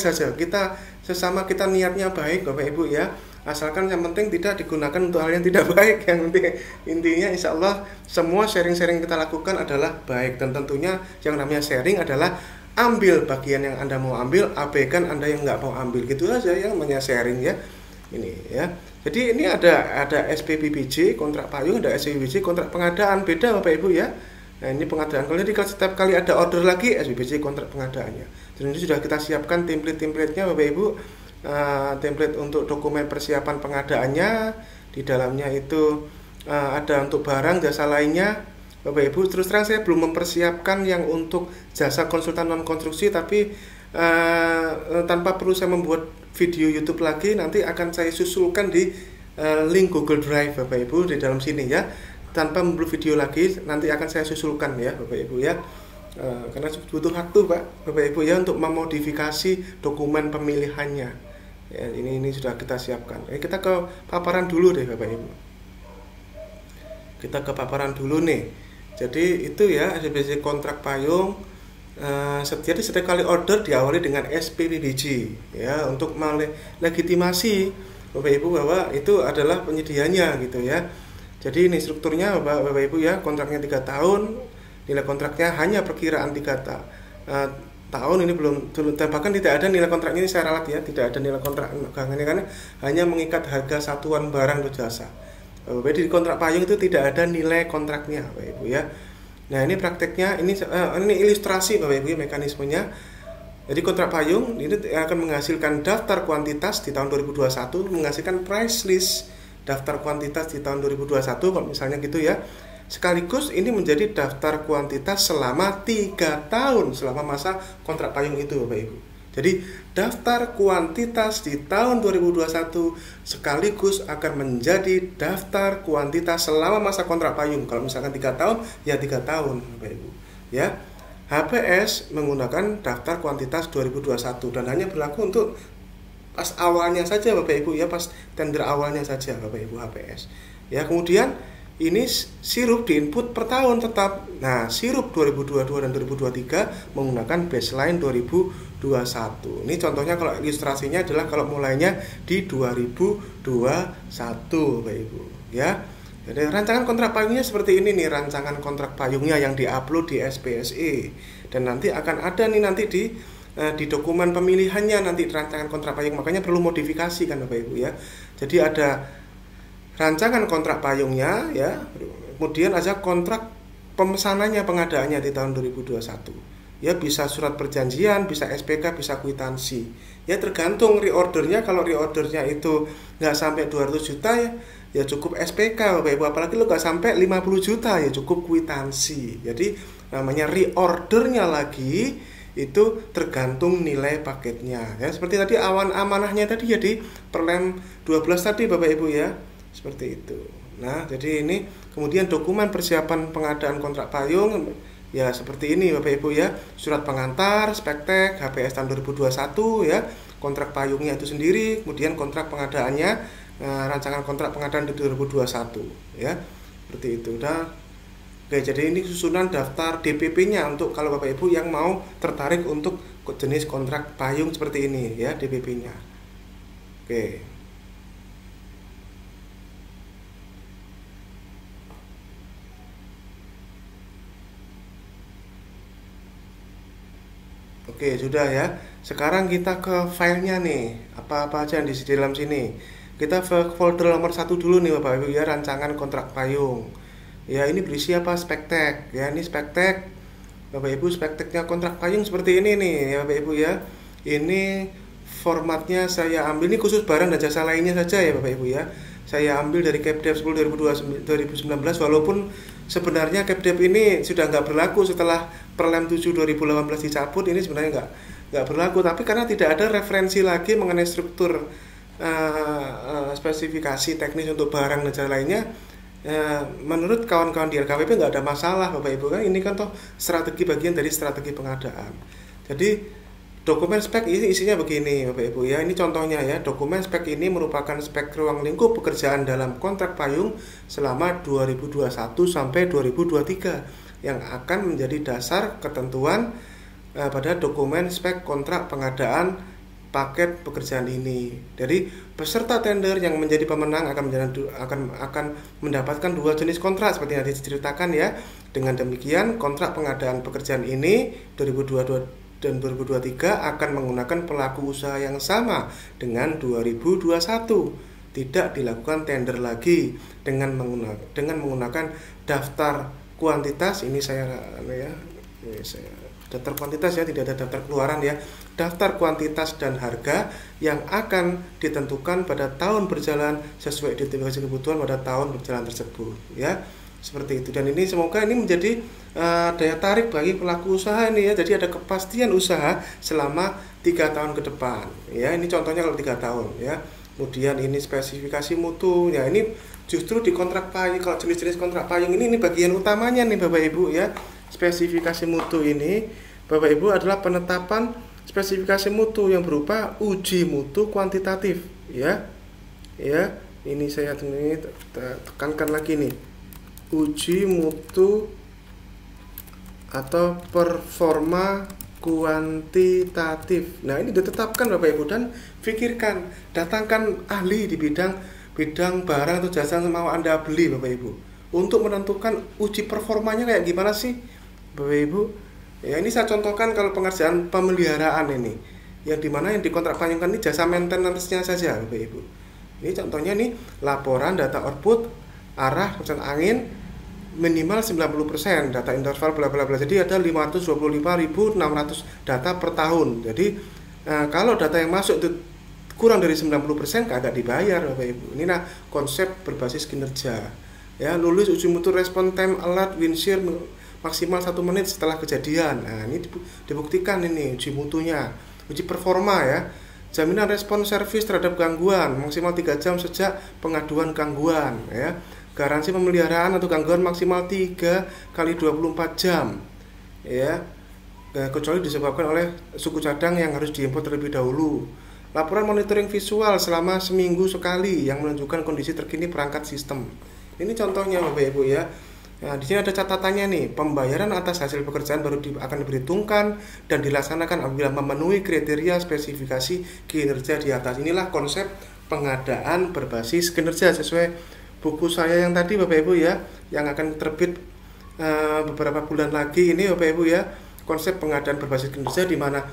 saja. Kita sesama kita niatnya baik Bapak Ibu ya, asalkan yang penting tidak digunakan untuk hal yang tidak baik. Yang penting intinya insya Allah semua sharing-sharing kita lakukan adalah baik, dan tentunya yang namanya sharing adalah ambil bagian yang Anda mau ambil, abaikan Anda yang nggak mau ambil, gitu aja yang namanya sharing ya. Ini ya. Jadi ini ada SPBBJ kontrak payung, ada SPBBJ kontrak pengadaan, beda Bapak Ibu ya. Nah ini pengadaan, kalau jadi setiap kali ada order lagi SPBBJ kontrak pengadaannya. Dan ini sudah kita siapkan template-templatenya Bapak Ibu. Template untuk dokumen persiapan pengadaannya, di dalamnya itu ada untuk barang jasa lainnya Bapak Ibu. Terus terang saya belum mempersiapkan yang untuk jasa konsultan non konstruksi, tapi tanpa perlu saya membuat video YouTube lagi, nanti akan saya susulkan di link Google Drive Bapak Ibu di dalam sini ya, tanpa membuat video lagi, nanti akan saya susulkan ya Bapak Ibu ya. Karena butuh waktu Bapak Ibu ya untuk memodifikasi dokumen pemilihannya. Ya, ini sudah kita siapkan. Kita ke paparan dulu deh Bapak Ibu. Kita ke paparan dulu nih. Jadi itu ya SPBBJ kontrak payung. Setiap kali order diawali dengan SPBBJ ya, untuk melegitimasi Bapak Ibu bahwa itu adalah penyedianya gitu ya. Jadi ini strukturnya Bapak Ibu ya, kontraknya 3 tahun, nilai kontraknya hanya perkiraan 3 tahun, ini belum, bahkan tidak ada nilai kontraknya, ini saya ralat ya, tidak ada nilai kontrak ini karena hanya mengikat harga satuan barang atau jasa. Bapak Ibu, di kontrak payung itu tidak ada nilai kontraknya Bapak Ibu ya. Nah ini prakteknya, ini ilustrasi Bapak Ibu ya, mekanismenya. Jadi kontrak payung ini akan menghasilkan daftar kuantitas di tahun 2021, menghasilkan price list daftar kuantitas di tahun 2021 kalau misalnya gitu ya. Sekaligus ini menjadi daftar kuantitas selama 3 tahun selama masa kontrak payung itu Bapak Ibu. Jadi daftar kuantitas di tahun 2021 sekaligus akan menjadi daftar kuantitas selama masa kontrak payung. Kalau misalkan 3 tahun, ya 3 tahun Bapak Ibu. Ya, HPS menggunakan daftar kuantitas 2021 dan hanya berlaku untuk pas awalnya saja Bapak Ibu ya, pas tender awalnya saja Bapak Ibu HPS. Ya, kemudian ini sirup diinput per tahun tetap. Nah, sirup 2022 dan 2023 menggunakan baseline 2021. Ini contohnya, kalau ilustrasinya adalah kalau mulainya di 2021 Bapak Ibu ya. Jadi rancangan kontrak payungnya seperti ini nih, rancangan kontrak payungnya yang diupload di SPSE, dan nanti akan ada nih nanti di dokumen pemilihannya nanti rancangan kontrak payung, makanya perlu modifikasi kan Bapak Ibu ya. Jadi ada rancangan kontrak payungnya ya, kemudian ada kontrak pemesanannya, pengadaannya di tahun 2021 ya, bisa surat perjanjian, bisa SPK, bisa kwitansi ya, tergantung reordernya. Kalau reordernya itu nggak sampai 200 juta ya cukup SPK Bapak Ibu, apalagi lo nggak sampai 50 juta ya cukup kwitansi. Jadi namanya reordernya lagi itu tergantung nilai paketnya ya, seperti tadi amanahnya tadi ya di Perlem 12 tadi Bapak Ibu ya, seperti itu. Nah, jadi ini kemudian dokumen persiapan pengadaan kontrak payung ya seperti ini Bapak Ibu ya, surat pengantar, spektek, HPS tahun 2021 ya, kontrak payungnya itu sendiri, kemudian kontrak pengadaannya, rancangan kontrak pengadaan di 2021 ya, seperti itu. Udah. Oke, jadi ini susunan daftar DPP-nya untuk kalau Bapak Ibu yang mau tertarik untuk jenis kontrak payung seperti ini ya, DPP-nya. Oke. Oke, sudah ya. Sekarang kita ke filenya nih. Apa-apa aja yang di dalam sini. Kita ke folder nomor satu dulu nih Bapak Ibu ya, rancangan kontrak payung. Ya, ini berisi apa? Spektek. Ya, ini spektek. Bapak Ibu, spekteknya kontrak payung seperti ini nih ya Bapak Ibu ya. Ini formatnya saya ambil, ini khusus barang dan jasa lainnya saja ya Bapak Ibu ya. Saya ambil dari Kepdef 10 2019, walaupun sebenarnya Kepdef ini sudah nggak berlaku setelah Perlem 7 2018 dicabut. Ini sebenarnya nggak berlaku, tapi karena tidak ada referensi lagi mengenai struktur spesifikasi teknis untuk barang dan jasa lainnya, menurut kawan-kawan di LKPP nggak ada masalah Bapak Ibu kan. Ini kan toh strategi, bagian dari strategi pengadaan. Jadi dokumen spek ini isinya begini Bapak Ibu ya. Ini contohnya ya. Dokumen spek ini merupakan spek ruang lingkup pekerjaan dalam kontrak payung selama 2021 sampai 2023 yang akan menjadi dasar ketentuan pada dokumen spek kontrak pengadaan paket pekerjaan ini. Jadi peserta tender yang menjadi pemenang akan mendapatkan dua jenis kontrak seperti yang diceritakan ya. Dengan demikian kontrak pengadaan pekerjaan ini 2022 dan 2023 akan menggunakan pelaku usaha yang sama dengan 2021. Tidak dilakukan tender lagi dengan menggunakan daftar kuantitas. Ini saya daftar kuantitas ya, tidak ada daftar keluaran ya. Daftar kuantitas dan harga yang akan ditentukan pada tahun berjalan sesuai identifikasi kebutuhan pada tahun berjalan tersebut ya. Seperti itu, dan ini semoga ini menjadi daya tarik bagi pelaku usaha ini ya. Jadi ada kepastian usaha selama 3 tahun ke depan ya. Ini contohnya kalau 3 tahun ya. Kemudian ini spesifikasi mutu ya. Ini justru di kontrak payung, kalau jenis-jenis kontrak payung ini bagian utamanya nih Bapak Ibu ya. Spesifikasi mutu ini Bapak Ibu adalah penetapan spesifikasi mutu yang berupa uji mutu kuantitatif ya. Ya, ini saya tekankan lagi nih. Uji mutu atau performa kuantitatif. Nah, ini ditetapkan Bapak Ibu, dan pikirkan, datangkan ahli di bidang barang atau jasa yang mau Anda beli Bapak Ibu untuk menentukan uji performanya kayak gimana sih Bapak Ibu. Ya, ini saya contohkan kalau pengerjaan pemeliharaan ini, yang dimana yang dikontrak-payungkan ini jasa maintenance-nya saja Bapak Ibu. Ini contohnya nih, laporan data output arah kecepatan angin minimal 90%, data interval bla bla bla. Jadi ada 525.600 data per tahun. Jadi kalau data yang masuk itu kurang dari 90% kagak dibayar Bapak Ibu. Ini nah konsep berbasis kinerja. Ya, lulus uji mutu respon time alert wind shear maksimal 1 menit setelah kejadian. Nah, ini dibuktikan ini uji mutunya. Uji performa ya. Jaminan respon servis terhadap gangguan maksimal 3 jam sejak pengaduan gangguan ya. Garansi pemeliharaan atau gangguan maksimal 3 kali 24 jam ya, kecuali disebabkan oleh suku cadang yang harus diimpor terlebih dahulu. Laporan monitoring visual selama seminggu sekali yang menunjukkan kondisi terkini perangkat sistem. Ini contohnya Bapak Ibu ya. Nah, di sini ada catatannya nih, pembayaran atas hasil pekerjaan baru akan diperhitungkan dan dilaksanakan apabila memenuhi kriteria spesifikasi kinerja di atas. Inilah konsep pengadaan berbasis kinerja sesuai buku saya yang tadi Bapak Ibu ya, yang akan terbit beberapa bulan lagi ini Bapak Ibu ya. Konsep pengadaan berbasis kinerja di mana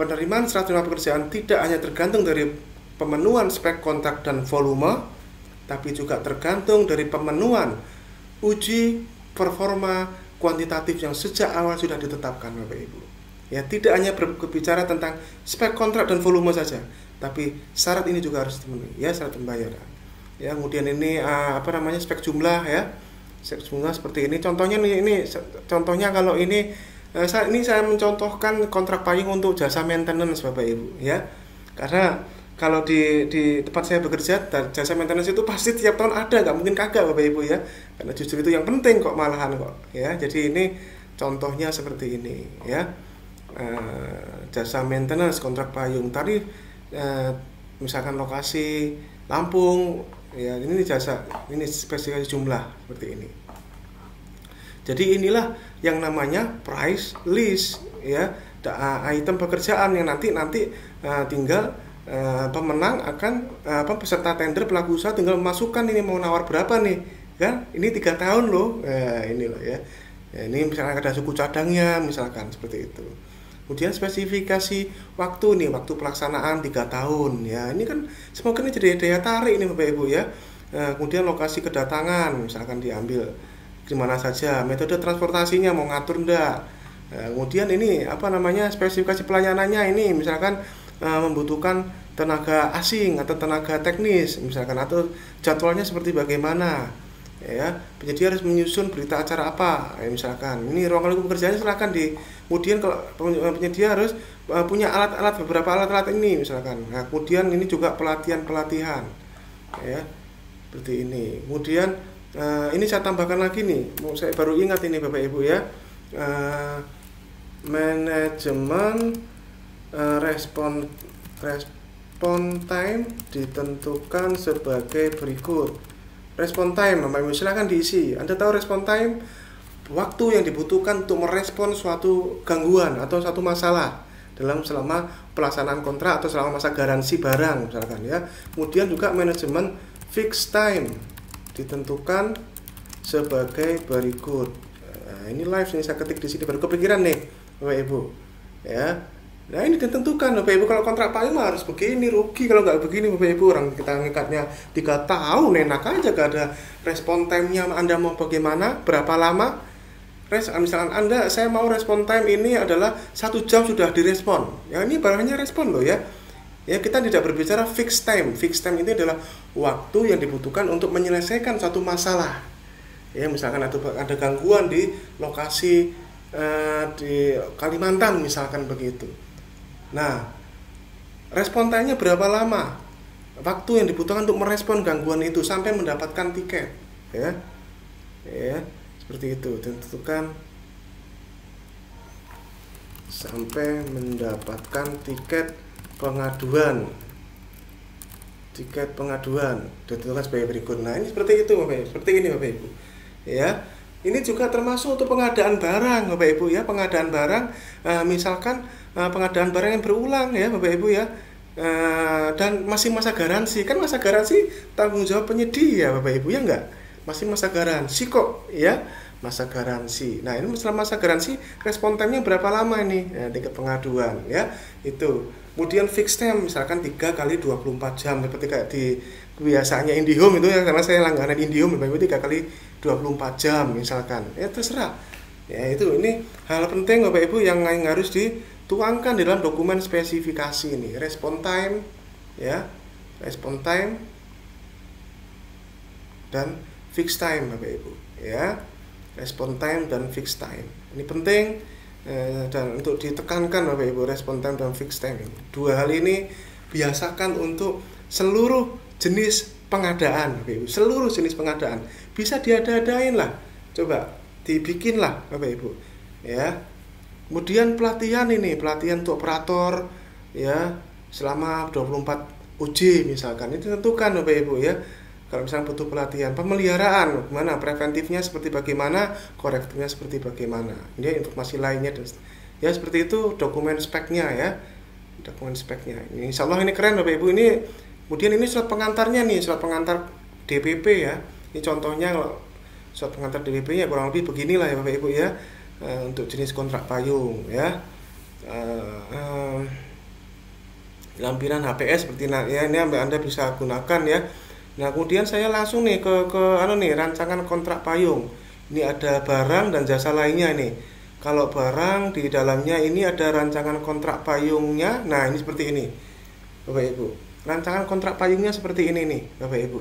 penerimaan serah terima pekerjaan tidak hanya tergantung dari pemenuhan spek kontrak dan volume, tapi juga tergantung dari pemenuhan uji performa kuantitatif yang sejak awal sudah ditetapkan Bapak Ibu. Ya, tidak hanya berbicara tentang spek kontrak dan volume saja, tapi syarat ini juga harus dipenuhi ya, syarat pembayaran. Ya, kemudian ini spek jumlah ya. Spek jumlah seperti ini. Contohnya ini contohnya kalau ini saya mencontohkan kontrak payung untuk jasa maintenance Bapak Ibu ya. Karena kalau di tempat saya bekerja, jasa maintenance itu pasti tiap tahun ada, nggak mungkin kagak Bapak Ibu ya. Karena justru itu yang penting kok, malahan kok ya. Jadi ini contohnya seperti ini ya. Jasa maintenance kontrak payung tadi, misalkan lokasi Lampung ya, ini jasa, ini spesifikasi jumlah seperti ini. Jadi inilah yang namanya price list ya, item pekerjaan yang nanti tinggal pemenang akan peserta tender pelaku usaha tinggal memasukkan ini mau nawar berapa nih kan, ini 3 tahun loh, ini loh ya. Ya, ini misalkan ada suku cadangnya misalkan seperti itu. Kemudian spesifikasi waktu nih, waktu pelaksanaan 3 tahun ya. Ini kan semoga ini jadi daya tarik nih Bapak Ibu ya. Kemudian lokasi kedatangan misalkan diambil di mana saja, metode transportasinya mau ngatur enggak. Kemudian ini apa namanya, spesifikasi pelayanannya ini misalkan membutuhkan tenaga asing atau tenaga teknis misalkan, atau jadwalnya seperti bagaimana ya. Penyedia harus menyusun berita acara apa ya, misalkan ini ruang lingkup pekerjaannya silahkan di. Kemudian kalau penyedia harus punya alat-alat, beberapa alat-alat ini misalkan. Nah, kemudian ini juga pelatihan ya seperti ini. Kemudian ini saya tambahkan lagi nih, saya baru ingat ini Bapak Ibu ya, manajemen respon time ditentukan sebagai berikut. Respon time Bapak Ibu silahkan diisi. Anda tahu respon time, waktu yang dibutuhkan untuk merespon suatu gangguan atau suatu masalah selama pelaksanaan kontrak atau selama masa garansi barang misalkan ya. Kemudian juga manajemen fixed time ditentukan sebagai berikut. Nah, ini live ini saya ketik di sini baru kepikiran nih Bapak Ibu ya. Nah ini ditentukan Bapak Ibu, kalau kontrak payung harus begini, rugi kalau nggak begini Bapak Ibu. Orang kita ngikatnya 3 tahun enak aja, gak ada respon time-nya. Anda mau bagaimana, berapa lama? Misalkan Anda, saya mau respon time ini adalah 1 jam sudah direspon. Ya ini barangnya respon loh ya. Ya kita tidak berbicara fixed time. Fixed time ini adalah waktu yang dibutuhkan untuk menyelesaikan suatu masalah. Ya misalkan ada gangguan di lokasi di Kalimantan misalkan begitu. Nah, respon time-nya berapa lama? Waktu yang dibutuhkan untuk merespon gangguan itu sampai mendapatkan tiket, ya. Ya, seperti itu. Tentukan sampai mendapatkan tiket pengaduan. Ditentukan sebagai berikut. Nah, ini seperti itu Bapak Ibu. Seperti ini Bapak Ibu. Ya. Ini juga termasuk untuk pengadaan barang Bapak Ibu ya, pengadaan barang misalkan pengadaan barang yang berulang ya Bapak Ibu ya, dan masih masa garansi. Kan masa garansi tanggung jawab penyedia Bapak Ibu ya, enggak? Masih masa garansi kok ya, masa garansi. Nah ini selama masa garansi respon time-nya berapa lama ini ya, tingkat pengaduan ya itu. Kemudian fixed time misalkan 3 kali 24 jam seperti kayak di biasanya IndiHome itu ya, karena saya langganan IndiHome Bapak Ibu 3 kali 24 jam misalkan ya, terserah ya. Itu ini hal penting Bapak Ibu yang harus dituangkan dalam dokumen spesifikasi ini, respon time ya, respon time dan fixed time Bapak Ibu ya, respon time dan fixed time ini penting dan untuk ditekankan Bapak Ibu, respon time dan fixed time ini. 2 hal ini biasakan untuk seluruh jenis pengadaan Bapak Ibu, seluruh jenis pengadaan bisa diada-adain lah, coba dibikin lah Bapak Ibu ya. Kemudian pelatihan untuk operator ya selama 24 uji misalkan, itu tentukan Bapak Ibu ya. Kalau misalnya butuh pelatihan, pemeliharaan gimana, preventifnya seperti bagaimana, korektifnya seperti bagaimana, ini informasi lainnya ya seperti itu. Dokumen speknya ya, dokumen speknya ini insya Allah ini keren Bapak Ibu. Ini kemudian ini surat pengantarnya nih, surat pengantar DPP ya. Ini contohnya kalau surat pengantar DPP nya kurang lebih beginilah ya Bapak Ibu ya, untuk jenis kontrak payung ya. Lampiran HPS seperti ya, ini Anda bisa gunakan ya. Nah kemudian saya langsung nih ke rancangan kontrak payung. Ini ada barang dan jasa lainnya nih. Kalau barang di dalamnya ini ada rancangan kontrak payungnya. Nah ini seperti ini Bapak Ibu. Rancangan kontrak payungnya seperti ini nih Bapak Ibu,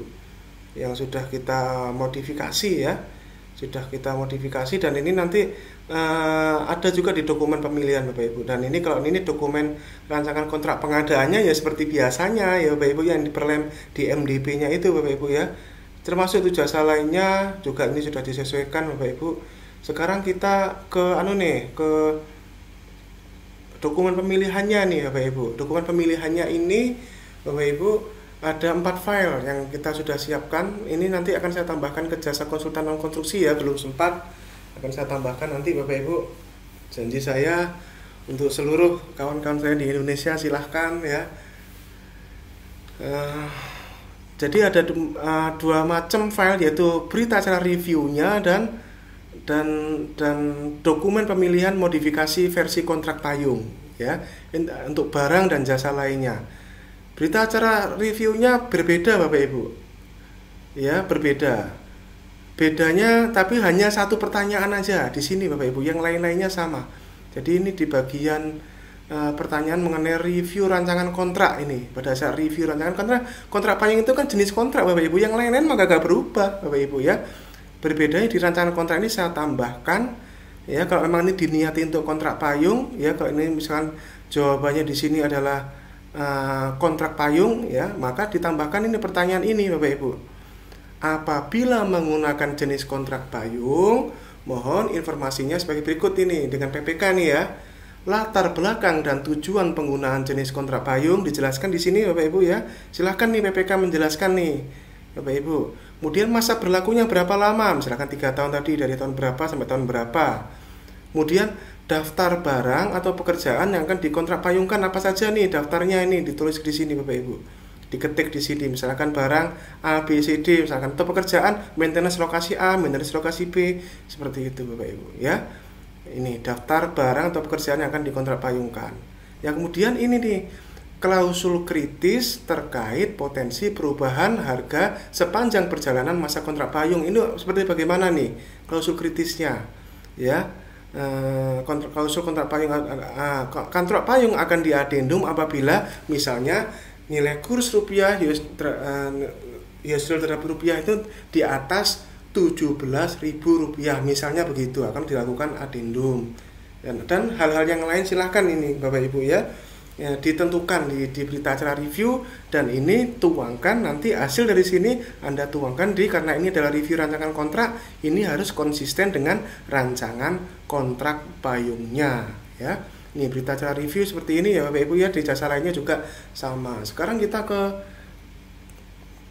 yang sudah kita modifikasi ya, dan ini nanti ada juga di dokumen pemilihan Bapak Ibu. Dan ini kalau ini dokumen rancangan kontrak pengadaannya ya seperti biasanya ya Bapak Ibu, yang diperlem di MDP-nya itu Bapak Ibu ya. Termasuk itu jasa lainnya juga ini sudah disesuaikan Bapak Ibu. Sekarang kita ke ke dokumen pemilihannya nih Bapak Ibu. Dokumen pemilihannya ini Bapak Ibu ada 4 file yang kita sudah siapkan. Ini nanti akan saya tambahkan ke jasa konsultan non konstruksi ya, belum sempat, akan saya tambahkan nanti Bapak Ibu. Janji saya untuk seluruh kawan-kawan saya di Indonesia, silahkan ya. Jadi ada 2 macam file, yaitu berita acara reviewnya dan dan dan dokumen pemilihan modifikasi versi kontrak payung ya untuk barang dan jasa lainnya. Berita acara reviewnya berbeda Bapak Ibu. Ya, berbeda. Bedanya tapi hanya satu pertanyaan aja di sini Bapak Ibu, yang lain-lainnya sama. Jadi ini di bagian pertanyaan mengenai review rancangan kontrak ini. Pada saat review rancangan kontrak payung itu kan jenis kontrak Bapak Ibu, yang lain-lain maka gak berubah Bapak Ibu ya. Berbedanya di rancangan kontrak ini saya tambahkan ya, kalau memang ini diniati untuk kontrak payung ya, kalau ini misalkan jawabannya di sini adalah kontrak payung ya, maka ditambahkan ini pertanyaan ini Bapak Ibu. Apabila menggunakan jenis kontrak payung, mohon informasinya sebagai berikut ini dengan PPK nih ya. Latar belakang dan tujuan penggunaan jenis kontrak payung dijelaskan di sini Bapak Ibu ya. Silahkan nih PPK menjelaskan nih Bapak Ibu. Kemudian masa berlakunya berapa lama? Misalkan 3 tahun tadi, dari tahun berapa sampai tahun berapa. Kemudian daftar barang atau pekerjaan yang akan dikontrak payungkan apa saja nih, daftarnya ini ditulis di sini Bapak Ibu. Diketik di sini, misalkan barang A, B, C, D, misalkan atau pekerjaan maintenance lokasi A, maintenance lokasi B, seperti itu Bapak Ibu ya. Ini daftar barang atau pekerjaan yang akan dikontrak payungkan. Yang kemudian ini nih, klausul kritis terkait potensi perubahan harga sepanjang perjalanan masa kontrak payung. Ini seperti bagaimana nih klausul kritisnya ya. Klausul kontrak payung, kontrak payung akan diadendum apabila misalnya nilai kurs rupiah US dollar terhadap rupiah itu di atas Rp17.000, misalnya begitu, akan dilakukan adendum. Dan hal-hal yang lain silahkan ini Bapak Ibu ya, ditentukan di berita acara review, dan ini tuangkan nanti hasil dari sini Anda tuangkan karena ini adalah review rancangan kontrak, ini harus konsisten dengan rancangan kontrak payungnya ya. Ini berita acara review seperti ini ya Bapak Ibu ya, di jasa lainnya juga sama. Sekarang kita ke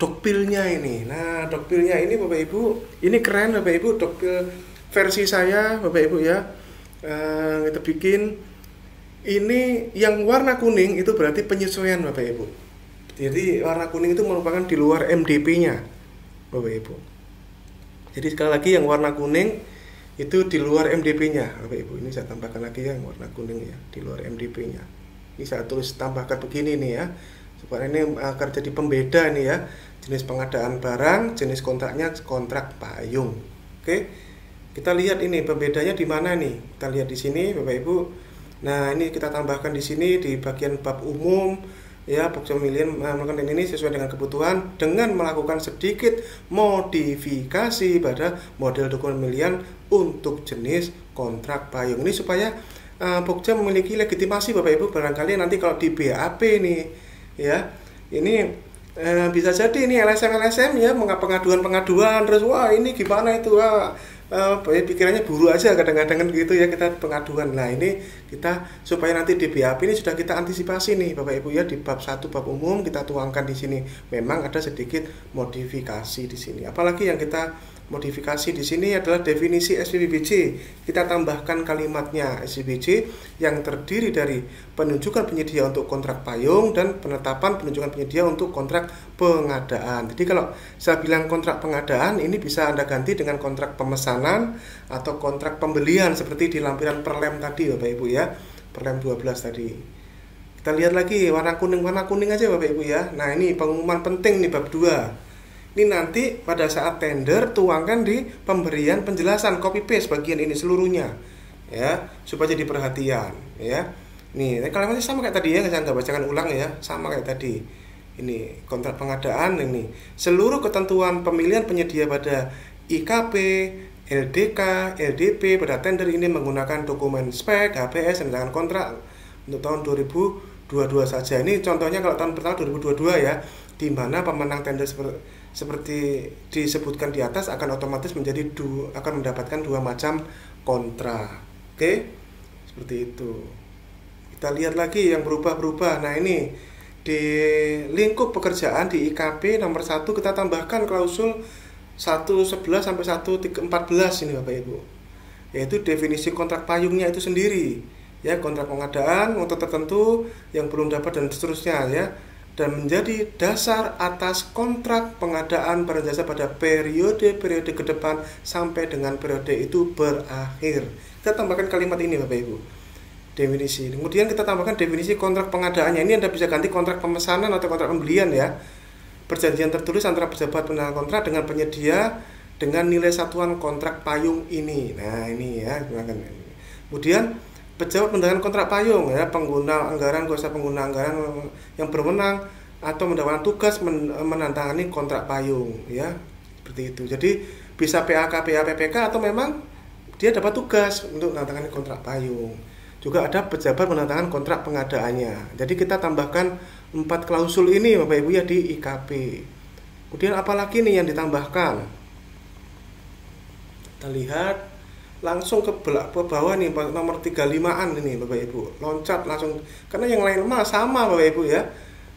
dokpilnya ini. Nah, dokpilnya ini Bapak Ibu, ini keren Bapak Ibu, dokpil versi saya Bapak Ibu ya. Kita bikin ini yang warna kuning itu berarti penyesuaian Bapak Ibu. Jadi warna kuning itu merupakan di luar MDP-nya Bapak Ibu. Jadi sekali lagi yang warna kuning itu di luar MDP-nya Bapak Ibu. Ini saya tambahkan lagi yang warna kuning ya, di luar MDP-nya. Ini saya tulis tambahkan begini nih ya, supaya ini akan jadi pembeda nih ya. Jenis pengadaan barang, jenis kontraknya kontrak payung. Oke. Kita lihat ini pembedanya di mana nih? Kita lihat di sini Bapak Ibu. Nah, ini kita tambahkan di sini di bagian bab umum ya, pokja pemilihan melakukan ini sesuai dengan kebutuhan dengan melakukan sedikit modifikasi pada model dokumen pemilihan untuk jenis kontrak payung. Ini supaya pokja memiliki legitimasi Bapak Ibu, barangkali nanti kalau di BAP nih ya, ini bisa jadi ini LSM ya, pengaduan terus wah ini gimana itu, pikirannya buru aja kadang-kadang kan gitu ya, kita pengaduan. Nah, ini kita supaya nanti di BAP ini sudah kita antisipasi nih Bapak Ibu ya, di bab 1 bab umum kita tuangkan di sini. Memang ada sedikit modifikasi di sini. Apalagi yang kita modifikasi di sini adalah definisi SPBJ. Kita tambahkan kalimatnya SPBJ yang terdiri dari penunjukan penyedia untuk kontrak payung dan penetapan penunjukan penyedia untuk kontrak pengadaan. Jadi kalau saya bilang kontrak pengadaan, ini bisa Anda ganti dengan kontrak pemesanan atau kontrak pembelian seperti di lampiran perlem tadi Bapak Ibu ya, perlem 12 tadi. Kita lihat lagi warna kuning aja Bapak Ibu ya. Nah, ini pengumuman penting nih bab 2. Ini nanti pada saat tender tuangkan di pemberian penjelasan, copy paste bagian ini seluruhnya ya, supaya jadi perhatian ya. Nih, kalimatnya sama kayak tadi ya, saya nggak bacakan ulang ya, sama kayak tadi. Ini kontrak pengadaan ini. Seluruh ketentuan pemilihan penyedia pada IKP, LDK, LDP pada tender ini menggunakan dokumen spek, HPS, rancangan kontrak untuk tahun 2022 saja. Ini contohnya kalau tahun pertama 2022 ya, di mana pemenang tender seperti disebutkan di atas akan otomatis akan mendapatkan 2 macam kontrak. Oke, seperti itu. Kita lihat lagi yang berubah-berubah. Nah, ini di lingkup pekerjaan di IKP nomor 1 kita tambahkan klausul 1.11 sampai 1.14 ini Bapak Ibu. Yaitu definisi kontrak payungnya itu sendiri. Ya, kontrak pengadaan untuk tertentu yang belum dapat dan seterusnya ya. dan menjadi dasar atas kontrak pengadaan barang jasa pada periode-periode ke depan sampai dengan periode itu berakhir. Kita tambahkan kalimat ini Bapak Ibu. Definisi. Kemudian kita tambahkan definisi kontrak pengadaannya. Ini Anda bisa ganti kontrak pemesanan atau kontrak pembelian ya. Perjanjian tertulis antara pejabat penandatangan kontrak dengan penyedia dengan nilai satuan kontrak payung ini. Nah, ini ya. Kemudian pejabat penandatangan kontrak payung ya, pengguna anggaran, kuasa pengguna anggaran yang berwenang atau mendapatkan tugas menandatangani kontrak payung ya. Seperti itu. Jadi bisa PAK, PA, PPK atau memang dia dapat tugas untuk menandatangani kontrak payung. Juga ada pejabat menandatangani kontrak pengadaannya. Jadi kita tambahkan 4 klausul ini Bapak Ibu ya di IKP. Kemudian apalagi nih yang ditambahkan? Kita lihat langsung ke bawah nih nomor 35-an ini Bapak Ibu. Loncat langsung karena yang lain mah sama Bapak Ibu ya.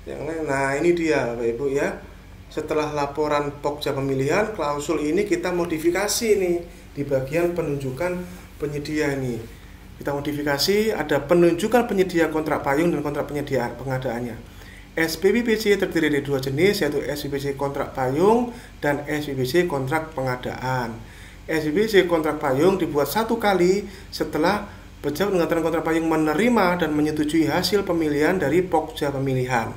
Yang lain, nah ini dia Bapak Ibu ya. Setelah laporan Pokja pemilihan, klausul ini kita modifikasi nih di bagian penunjukan penyedia nih. Kita modifikasi, ada penunjukan penyedia kontrak payung dan kontrak penyedia pengadaannya. SPPBC terdiri dari 2 jenis, yaitu SPPBC kontrak payung dan SPPBC kontrak pengadaan. SPPBC kontrak payung dibuat 1 kali setelah pejabat pengadaan kontrak payung menerima dan menyetujui hasil pemilihan dari Pokja pemilihan.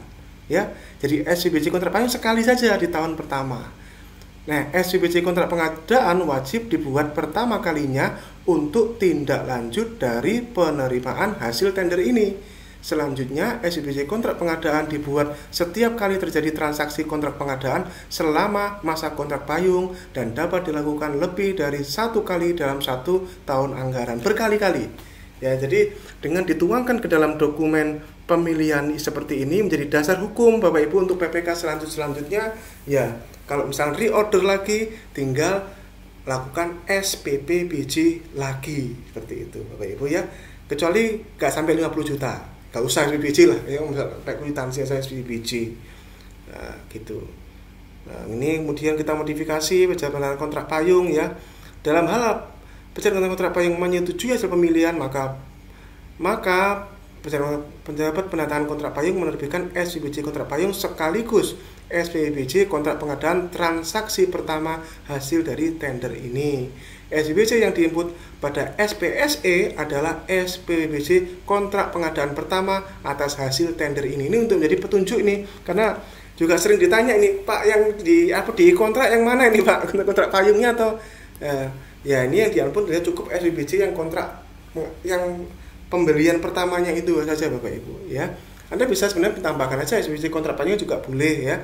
Ya, jadi SPPBC kontrak payung sekali saja di tahun pertama. Nah, SPPBC kontrak pengadaan wajib dibuat pertama kalinya untuk tindak lanjut dari penerimaan hasil tender ini. Selanjutnya, SPPBC kontrak pengadaan dibuat setiap kali terjadi transaksi kontrak pengadaan selama masa kontrak payung dan dapat dilakukan lebih dari 1 kali dalam 1 tahun anggaran, berkali-kali. Ya, jadi dengan dituangkan ke dalam dokumen pemilihan seperti ini menjadi dasar hukum Bapak Ibu untuk PPK selanjutnya ya. Kalau misalnya reorder lagi, tinggal lakukan SPPBC lagi seperti itu Bapak Ibu ya. Kecuali nggak sampai 50 juta, nggak usah SPPBC lah ya, misalnya pakai kwitansi saya SPPBC. Nah, gitu. Nah, ini kemudian kita modifikasi pejabat kontrak payung ya. Dalam hal pejabat kontrak payung menyetujui hasil pemilihan, maka pejabat penandatangan kontrak payung menerbitkan SPPBC kontrak payung sekaligus SPPBC kontrak pengadaan transaksi pertama hasil dari tender ini. SPPBC yang diinput pada SPSE adalah SPPBC kontrak pengadaan pertama atas hasil tender ini. Ini untuk menjadi petunjuk ini, karena juga sering ditanya ini, Pak, yang di kontrak yang mana ini Pak, kontrak payungnya atau ya ini yang diinput dia cukup SPPBC yang kontrak yang pembelian pertamanya itu saja Bapak Ibu ya. Anda bisa sebenarnya tambahkan aja SPPBC kontrak payung juga boleh ya.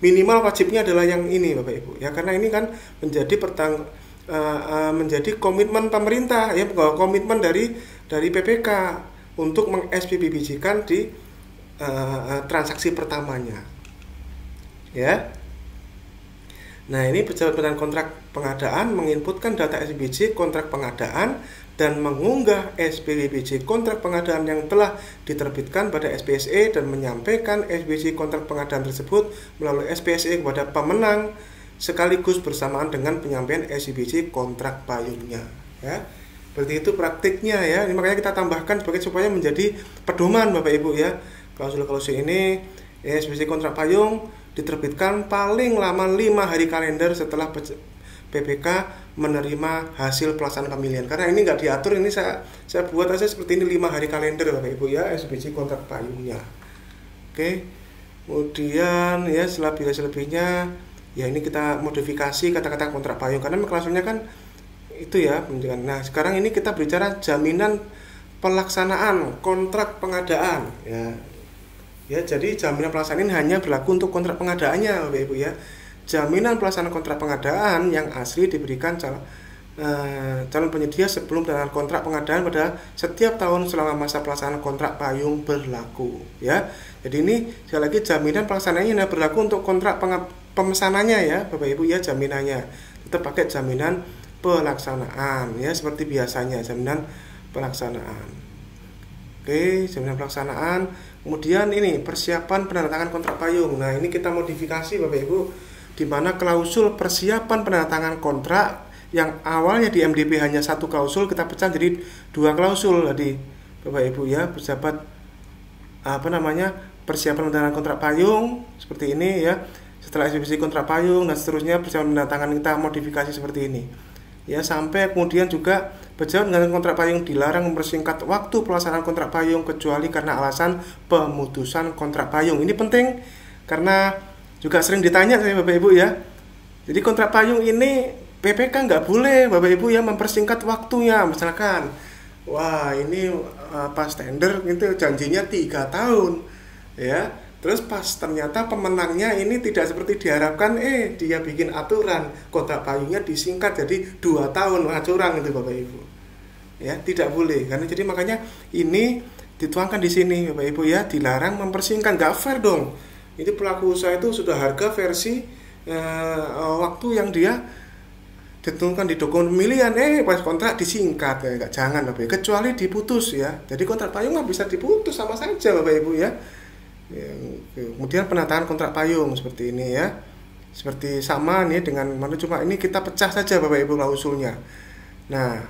Minimal wajibnya adalah yang ini Bapak Ibu ya, karena ini kan menjadi komitmen pemerintah ya, komitmen dari PPK untuk meng-SPPBC-kan di transaksi pertamanya ya. Nah, ini pejabat penandatangan kontrak pengadaan menginputkan data SPPBC kontrak pengadaan dan mengunggah SPPBC kontrak pengadaan yang telah diterbitkan pada SPSE dan menyampaikan SPPBC kontrak pengadaan tersebut melalui SPSE kepada pemenang sekaligus bersamaan dengan penyampaian SPPBC kontrak payungnya ya. Seperti itu praktiknya ya. Ini makanya kita tambahkan supaya menjadi pedoman Bapak Ibu ya. Klausul-klausul ini SPPBC kontrak payung diterbitkan paling lama 5 hari kalender setelah PPK menerima hasil pelaksanaan pemilihan. Karena ini nggak diatur, ini saya buat aja seperti ini 5 hari kalender Bapak Ibu ya, SPPBC kontrak payungnya. Oke. Kemudian ya selebihnya ya ini kita modifikasi kata-kata kontrak payung karena klausulnya kan itu ya. Nah, sekarang ini kita bicara jaminan pelaksanaan kontrak pengadaan ya. Ya, jadi jaminan pelaksanaan ini hanya berlaku untuk kontrak pengadaannya Bapak Ibu ya. Jaminan pelaksanaan kontrak pengadaan yang asli diberikan calon penyedia sebelum penandatangan kontrak pengadaan pada setiap tahun selama masa pelaksanaan kontrak payung berlaku ya. Jadi ini sekali lagi jaminan pelaksanaannya hanya berlaku untuk kontrak pemesanannya ya Bapak Ibu ya, jaminannya tetap pakai jaminan pelaksanaan ya seperti biasanya, jaminan pelaksanaan. Oke, jaminan pelaksanaan. Kemudian ini persiapan penandatangan kontrak payung. Nah, ini kita modifikasi Bapak Ibu, di mana klausul persiapan penandatangan kontrak yang awalnya di MDP hanya 1 klausul kita pecah jadi 2 klausul tadi Bapak Ibu ya. Pejabat persiapan menandatangani kontrak payung seperti ini ya. Setelah eksekusi kontrak payung dan seterusnya persiapan menandatangani kita modifikasi seperti ini. Ya, sampai kemudian juga pejabat menandatangani kontrak payung dilarang mempersingkat waktu pelaksanaan kontrak payung kecuali karena alasan pemutusan kontrak payung. Ini penting karena juga sering ditanya saya Bapak Ibu ya. Jadi kontrak payung ini PPK nggak boleh Bapak Ibu ya mempersingkat waktunya. Misalkan wah ini pas tender itu janjinya 3 tahun ya, terus pas ternyata pemenangnya ini tidak seperti diharapkan, dia bikin aturan kontrak payungnya disingkat jadi 2 tahun. Wah, curang itu Bapak Ibu ya, tidak boleh. Karena jadi makanya ini dituangkan di sini Bapak Ibu ya, dilarang mempersingkat. Nggak fair dong, ini pelaku usaha itu sudah harga versi waktu yang dia ditentukan di dokumen pemilihan, pas kontrak disingkat ya, jangan Bapak Ibu, kecuali diputus ya. Jadi kontrak payung nggak bisa diputus, sama saja Bapak Ibu ya. Kemudian penataan kontrak payung seperti ini ya, seperti sama nih dengan mana, cuma ini kita pecah saja Bapak Ibu klausulnya. Nah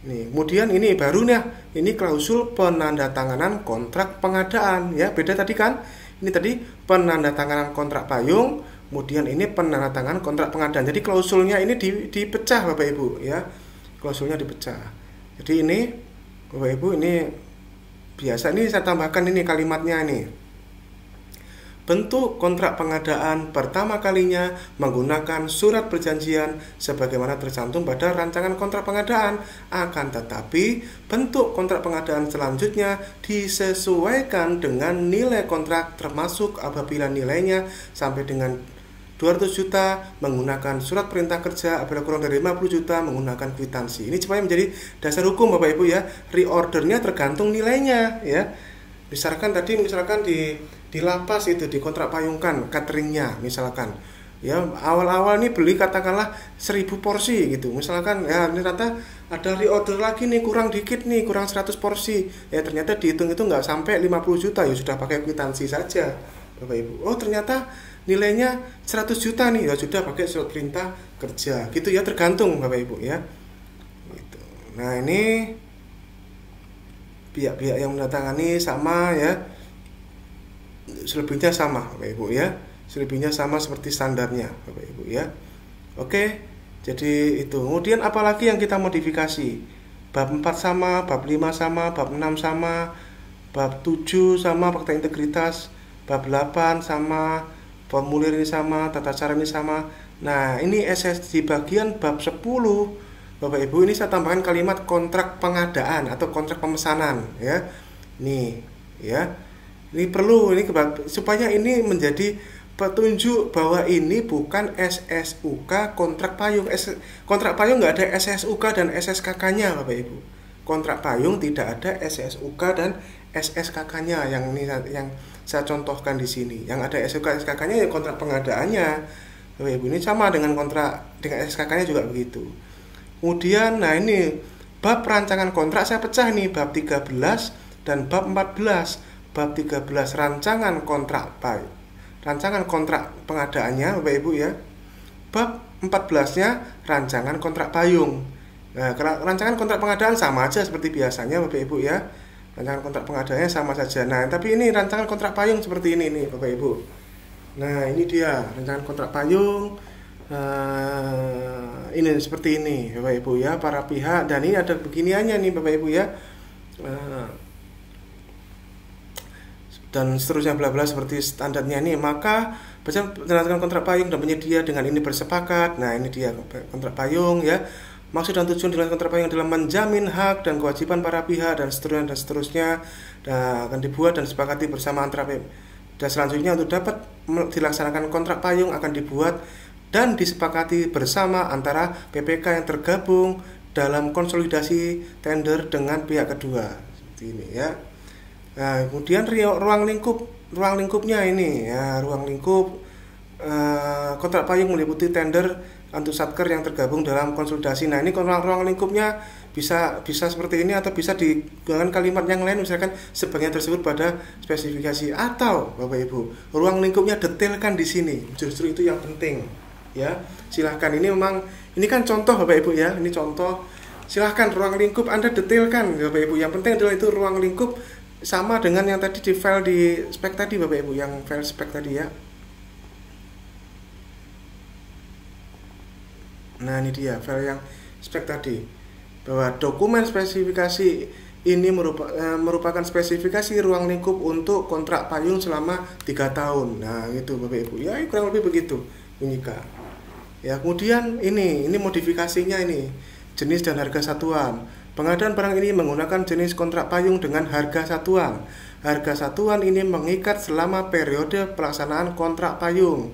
nih kemudian ini baru nih, ini klausul penandatanganan kontrak pengadaan ya, beda tadi kan, ini tadi penandatanganan kontrak payung, kemudian ini penandatanganan kontrak pengadaan. Jadi klausulnya ini dipecah Bapak Ibu ya, klausulnya dipecah. Jadi ini Bapak Ibu, ini biasa, ini saya tambahkan ini kalimatnya ini. Bentuk kontrak pengadaan pertama kalinya menggunakan surat perjanjian sebagaimana tercantum pada rancangan kontrak pengadaan. Akan tetapi bentuk kontrak pengadaan selanjutnya disesuaikan dengan nilai kontrak, termasuk apabila nilainya sampai dengan 200 juta menggunakan surat perintah kerja, apabila kurang dari 50 juta menggunakan kwitansi. Ini supaya menjadi dasar hukum Bapak Ibu ya. Reordernya tergantung nilainya ya. Misalkan di lapas itu di kontrak payungkan cateringnya misalkan ya, awal-awal nih beli katakanlah 1000 porsi gitu misalkan ya, ternyata ada reorder lagi nih, kurang dikit nih, kurang 100 porsi ya, ternyata dihitung itu nggak sampai 50 juta ya, sudah pakai kwitansi saja Bapak Ibu. Oh ternyata nilainya 100 juta nih, ya sudah pakai surat perintah kerja gitu ya, tergantung Bapak Ibu ya gitu. Nah ini pihak-pihak yang menandatangani sama ya, selebihnya sama Bapak Ibu ya, selebihnya sama seperti standarnya Bapak Ibu ya. Oke, jadi itu. Kemudian apalagi yang kita modifikasi? Bab 4 sama, bab 5 sama, bab 6 sama, bab 7 sama, fakta integritas, bab 8 sama, formulir ini sama, tata cara ini sama. Nah ini SS di bagian bab 10 Bapak Ibu, ini saya tambahkan kalimat kontrak pengadaan atau kontrak pemesanan ya. Nih ya. Ini perlu ini supaya ini menjadi petunjuk bahwa ini bukan SSUK kontrak payung. Kontrak payung nggak ada SSUK dan SSKK-nya Bapak Ibu. Kontrak payung tidak ada SSUK dan SSKK-nya yang ini yang saya contohkan di sini. Yang ada SSUK SKK-nya ya kontrak pengadaannya. Bapak Ibu, ini sama dengan kontrak dengan SSKK-nya juga begitu. Kemudian nah ini bab rancangan kontrak saya pecah nih, bab 13 dan bab 14. Bab 13 rancangan kontrak rancangan kontrak pengadaannya Bapak Ibu ya. Bab 14-nya rancangan kontrak payung. Nah, rancangan kontrak pengadaan sama aja seperti biasanya Bapak Ibu ya. Rancangan kontrak pengadaannya sama saja. Nah, tapi ini rancangan kontrak payung seperti ini nih Bapak Ibu. Nah, ini dia rancangan kontrak payung. Ini seperti ini Bapak Ibu ya, para pihak, dan ini ada beginiannya nih Bapak Ibu ya. Dan seterusnya bla bla seperti standarnya ini. Maka berdasarkan kontrak payung dan penyedia dengan ini bersepakat. Nah ini dia kontrak payung ya. Maksud dan tujuan dalam kontrak payung adalah menjamin hak dan kewajiban para pihak dan seterusnya dan akan dibuat dan disepakati bersama antara pihak. Dan selanjutnya untuk dapat dilaksanakan kontrak payung akan dibuat dan disepakati bersama antara PPK yang tergabung dalam konsolidasi tender dengan pihak kedua. Seperti ini ya. Nah, kemudian ruang lingkupnya ini ya, ruang lingkup kontrak payung meliputi tender untuk satker yang tergabung dalam konsolidasi. Nah, ini ruang lingkupnya bisa seperti ini atau bisa digunakan kalimat yang lain, misalkan sebagian tersebut pada spesifikasi, atau Bapak Ibu ruang lingkupnya detailkan di sini. Justru itu yang penting ya. Silahkan, ini memang ini kan contoh Bapak Ibu ya, ini contoh. Silahkan ruang lingkup Anda detailkan Bapak Ibu. Yang penting adalah itu ruang lingkup sama dengan yang tadi di file di spek tadi Bapak Ibu, yang file spek tadi ya. Nah ini dia file yang spek tadi, bahwa dokumen spesifikasi ini merupakan spesifikasi ruang lingkup untuk kontrak payung selama 3 tahun. Nah itu Bapak Ibu ya, kurang lebih begitu bunyikan ya. Kemudian ini modifikasinya, ini jenis dan harga satuan. Pengadaan barang ini menggunakan jenis kontrak payung dengan harga satuan. Harga satuan ini mengikat selama periode pelaksanaan kontrak payung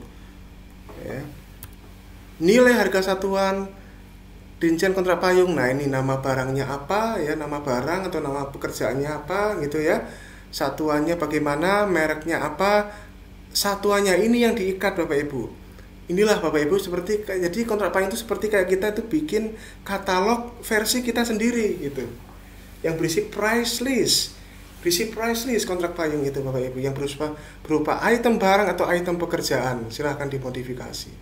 ya. Nilai harga satuan, rincian kontrak payung. Nah ini nama barangnya apa ya, nama barang atau nama pekerjaannya apa gitu ya. Satuannya bagaimana, mereknya apa, satuannya ini yang diikat Bapak Ibu. Inilah Bapak Ibu, seperti jadi kontrak payung itu seperti kayak kita itu bikin katalog versi kita sendiri gitu, yang berisi price list kontrak payung itu Bapak Ibu, yang berupa item barang atau item pekerjaan. Silahkan dimodifikasi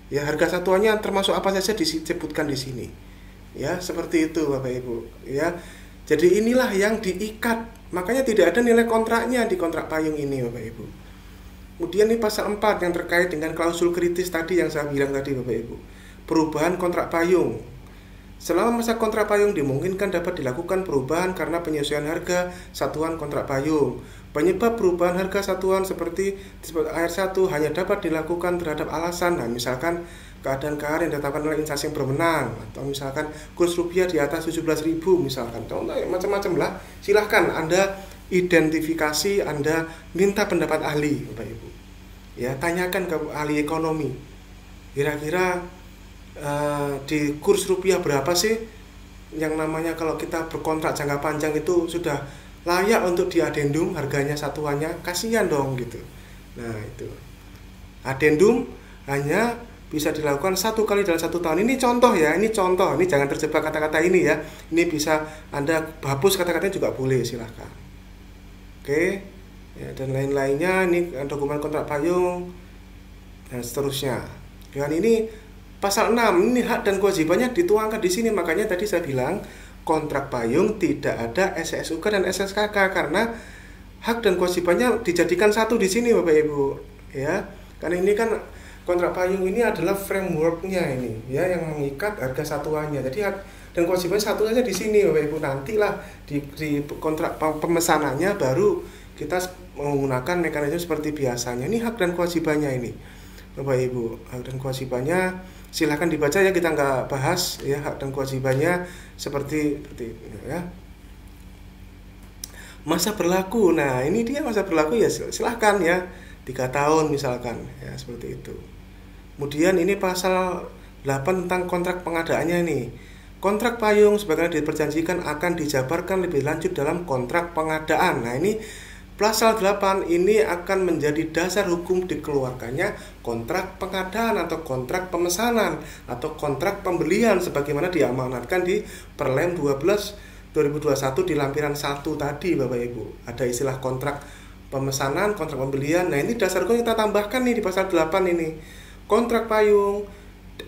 ya. Harga satuannya termasuk apa saja disebutkan di sini ya, seperti itu Bapak Ibu ya. Jadi inilah yang diikat, makanya tidak ada nilai kontraknya di kontrak payung ini Bapak Ibu. Kemudian ini pasal 4 yang terkait dengan klausul kritis tadi yang saya bilang tadi Bapak Ibu. Perubahan kontrak payung. Selama masa kontrak payung dimungkinkan dapat dilakukan perubahan karena penyesuaian harga satuan kontrak payung. Penyebab perubahan harga satuan seperti disebut ayat 1 hanya dapat dilakukan terhadap alasan, nah misalkan keadaan yang ditetapkan oleh instansi yang berwenang, atau misalkan kurs rupiah di atas 17.000 misalkan. Contoh macam-macam lah. Silahkan Anda identifikasi, Anda minta pendapat ahli Bapak Ibu ya, tanyakan ke ahli ekonomi, kira-kira di kurs rupiah berapa sih yang namanya kalau kita berkontrak jangka panjang itu sudah layak untuk diadendum harganya satuannya, kasihan dong gitu. Nah itu adendum hanya bisa dilakukan 1 kali dalam 1 tahun. Ini contoh ya, ini contoh, ini jangan terjebak kata-kata ini ya. Ini bisa Anda hapus kata-katanya juga boleh, silahkan. Oke ya, dan lain-lainnya. Ini dokumen kontrak payung dan seterusnya. Dan ini pasal 6, ini hak dan kewajibannya dituangkan di sini. Makanya tadi saya bilang kontrak payung tidak ada SSUK dan SSKK karena hak dan kewajibannya dijadikan satu di sini Bapak Ibu ya. Karena ini kan kontrak payung ini adalah frameworknya ini ya, yang mengikat harga satuannya. Jadi hak dan kewajibannya satu saja di sini Bapak Ibu. Nantilah di kontrak pemesanannya baru kita menggunakan mekanisme seperti biasanya. Ini hak dan kewajibannya ini Bapak Ibu. Hak dan kewajibannya silahkan dibaca ya, kita nggak bahas ya hak dan kewajibannya seperti itu ya. Masa berlaku, nah ini dia masa berlaku ya, silahkan ya 3 tahun misalkan ya, seperti itu. Kemudian ini pasal 8 tentang kontrak pengadaannya ini. Kontrak payung sebagaimana diperjanjikan akan dijabarkan lebih lanjut dalam kontrak pengadaan. Nah ini pasal 8 ini akan menjadi dasar hukum dikeluarkannya kontrak pengadaan atau kontrak pemesanan atau kontrak pembelian sebagaimana diamanatkan di Perlem 12/2021 di lampiran 1 tadi Bapak Ibu. Ada istilah kontrak pemesanan, kontrak pembelian. Nah ini dasar hukum kita tambahkan nih di pasal 8 ini. Kontrak payung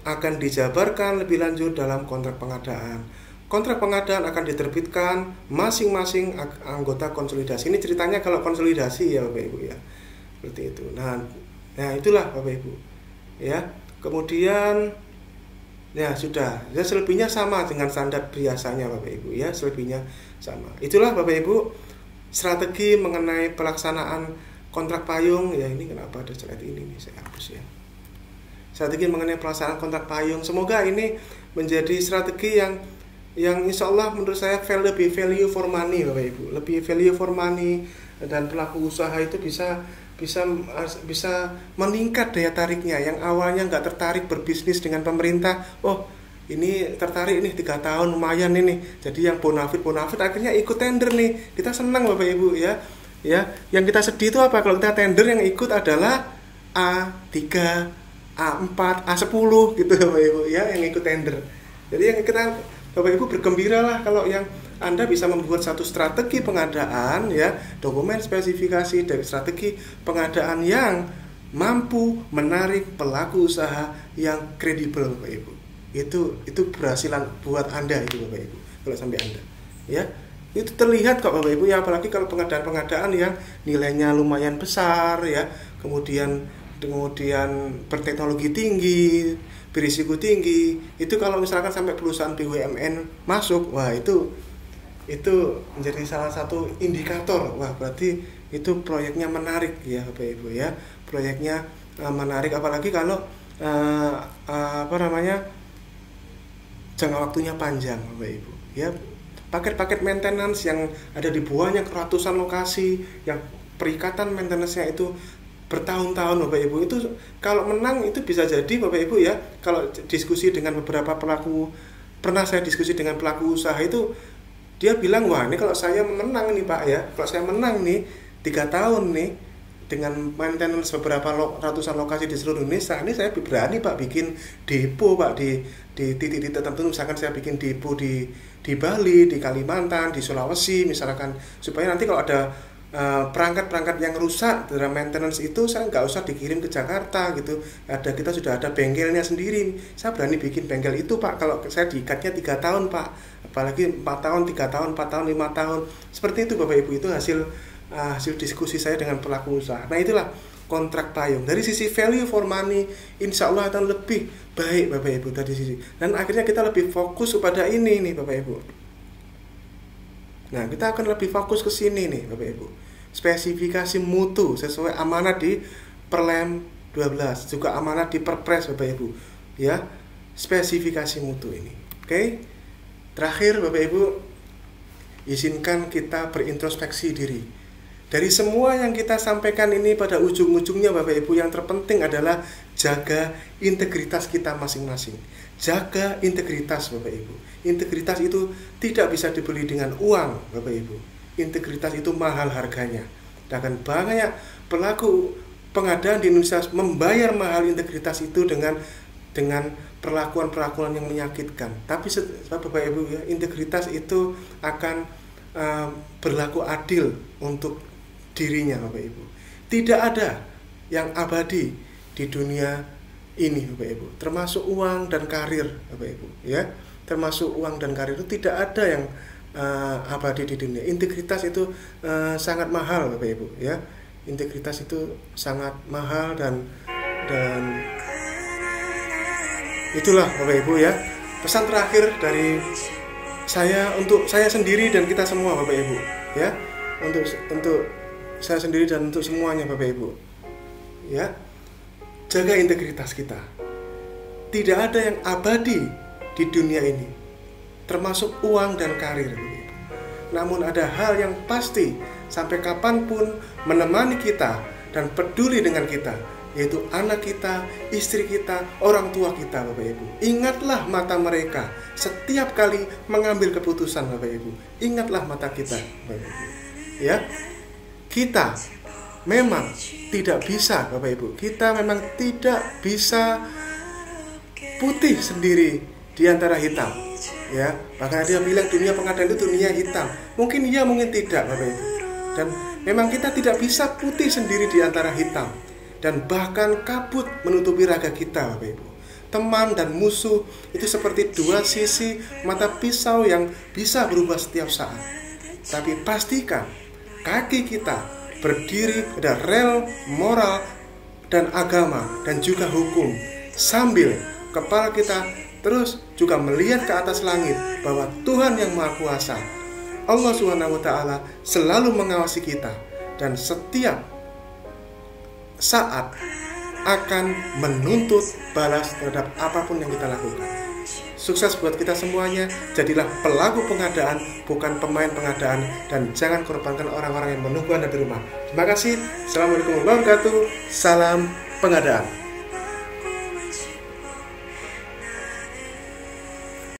akan dijabarkan lebih lanjut dalam kontrak pengadaan. Kontrak pengadaan akan diterbitkan masing-masing anggota konsolidasi. Ini ceritanya kalau konsolidasi ya Bapak Ibu ya. Seperti itu. Nah itulah Bapak Ibu. Ya. Kemudian ya sudah. Ya selebihnya sama dengan standar biasanya Bapak Ibu ya, selebihnya sama. Itulah Bapak Ibu strategi mengenai pelaksanaan kontrak payung. Ya ini kenapa ada slide ini nih, saya hapus ya. Strategi mengenai pelaksanaan kontrak payung. Semoga ini menjadi strategi yang insya Allah menurut saya lebih value for money Bapak Ibu, lebih value for money, dan pelaku usaha itu bisa meningkat daya tariknya. Yang awalnya nggak tertarik berbisnis dengan pemerintah, oh ini tertarik nih 3 tahun lumayan ini, jadi yang bonafit akhirnya ikut tender nih, kita senang Bapak Ibu ya. Yang kita sedih itu apa? Kalau kita tender yang ikut adalah A3, A4, A10 gitu Bapak Ibu ya, yang ikut tender. Jadi yang kita Bapak Ibu bergembiralah kalau yang Anda bisa membuat satu strategi pengadaan ya, dokumen spesifikasi dari strategi pengadaan yang mampu menarik pelaku usaha yang kredibel Bapak Ibu. Itu keberhasilan buat Anda itu Bapak Ibu, kalau sampai Anda ya. Itu terlihat kok Bapak Ibu ya, apalagi kalau pengadaan-pengadaan yang nilainya lumayan besar ya, kemudian berteknologi tinggi, berisiko tinggi. Itu kalau misalkan sampai perusahaan BUMN masuk, wah itu menjadi salah satu indikator, wah berarti itu proyeknya menarik ya Bapak Ibu ya. Proyeknya menarik, apalagi kalau jangka waktunya panjang Bapak Ibu ya. Paket-paket maintenance yang ada di bawahnya ratusan lokasi, yang perikatan maintenance-nya itu bertahun-tahun Bapak Ibu, itu kalau menang itu bisa jadi Bapak Ibu ya, kalau diskusi dengan beberapa pelaku, pernah saya diskusi dengan pelaku usaha itu, dia bilang, wah ini kalau saya menang nih Pak ya, kalau saya menang nih 3 tahun nih dengan maintenance beberapa ratusan lokasi di seluruh Indonesia, ini saya berani Pak bikin depo Pak di titik-titik tertentu, misalkan saya bikin depo di Bali, di Kalimantan, di Sulawesi misalkan, supaya nanti kalau ada perangkat-perangkat yang rusak dalam maintenance itu, saya nggak usah dikirim ke Jakarta gitu, kita sudah ada bengkelnya sendiri, saya berani bikin bengkel itu Pak, kalau saya diikatnya 3 tahun Pak, apalagi 4 tahun, 3 tahun, 4 tahun, 5 tahun, seperti itu Bapak Ibu. Itu hasil diskusi saya dengan pelaku usaha. Nah itulah kontrak payung. Dari sisi value for money, insya Allah akan lebih baik Bapak Ibu tadi sisi, dan akhirnya kita lebih fokus kepada ini nih Bapak Ibu. Nah, kita akan lebih fokus ke sini nih Bapak Ibu. Spesifikasi mutu sesuai amanat di Perlem 12, juga amanat di Perpres Bapak Ibu. Ya, spesifikasi mutu ini. Oke. Terakhir Bapak Ibu, izinkan kita berintrospeksi diri. Dari semua yang kita sampaikan ini, pada ujung-ujungnya Bapak Ibu, yang terpenting adalah jaga integritas kita masing-masing. Jaga integritas Bapak Ibu. Integritas itu tidak bisa dibeli dengan uang Bapak Ibu. Integritas itu mahal harganya. Dan banyak pelaku pengadaan di Indonesia membayar mahal integritas itu dengan perlakuan-perlakuan yang menyakitkan. Tapi Bapak Ibu ya, integritas itu akan berlaku adil untuk dirinya Bapak Ibu. Tidak ada yang abadi di dunia ini Bapak Ibu, termasuk uang dan karir Bapak Ibu ya. Termasuk uang dan karir itu tidak ada yang abadi di dunia. Integritas itu sangat mahal Bapak Ibu ya. Integritas itu sangat mahal, dan itulah Bapak Ibu ya, pesan terakhir dari saya untuk saya sendiri dan kita semua Bapak Ibu ya. Untuk saya sendiri dan untuk semuanya Bapak Ibu ya. Jaga integritas kita. Tidak ada yang abadi di dunia ini, termasuk uang dan karir. Namun ada hal yang pasti sampai kapanpun menemani kita dan peduli dengan kita, yaitu anak kita, istri kita, orang tua kita Bapak Ibu. Ingatlah mata mereka setiap kali mengambil keputusan Bapak Ibu. Ingatlah mata kita Bapak Ibu ya. Kita memang tidak bisa Bapak Ibu, kita memang tidak bisa putih sendiri di antara hitam ya. Bahkan dia bilang dunia pengadaan itu dunia hitam. Mungkin iya, mungkin tidak Bapak Ibu. Dan memang kita tidak bisa putih sendiri di antara hitam, dan bahkan kabut menutupi raga kita Bapak Ibu. Teman dan musuh itu seperti dua sisi mata pisau yang bisa berubah setiap saat. Tapi pastikan kaki kita berdiri pada rel moral dan agama dan juga hukum, sambil kepala kita terus juga melihat ke atas langit bahwa Tuhan yang Maha Kuasa, Allah Subhanahu wa Ta'ala, selalu mengawasi kita dan setiap saat akan menuntut balas terhadap apapun yang kita lakukan. Sukses buat kita semuanya. Jadilah pelaku pengadaan, bukan pemain pengadaan, dan jangan korbankan orang-orang yang menunggu Anda di rumah. Terima kasih. Assalamualaikum warahmatullahi wabarakatuh. Salam pengadaan.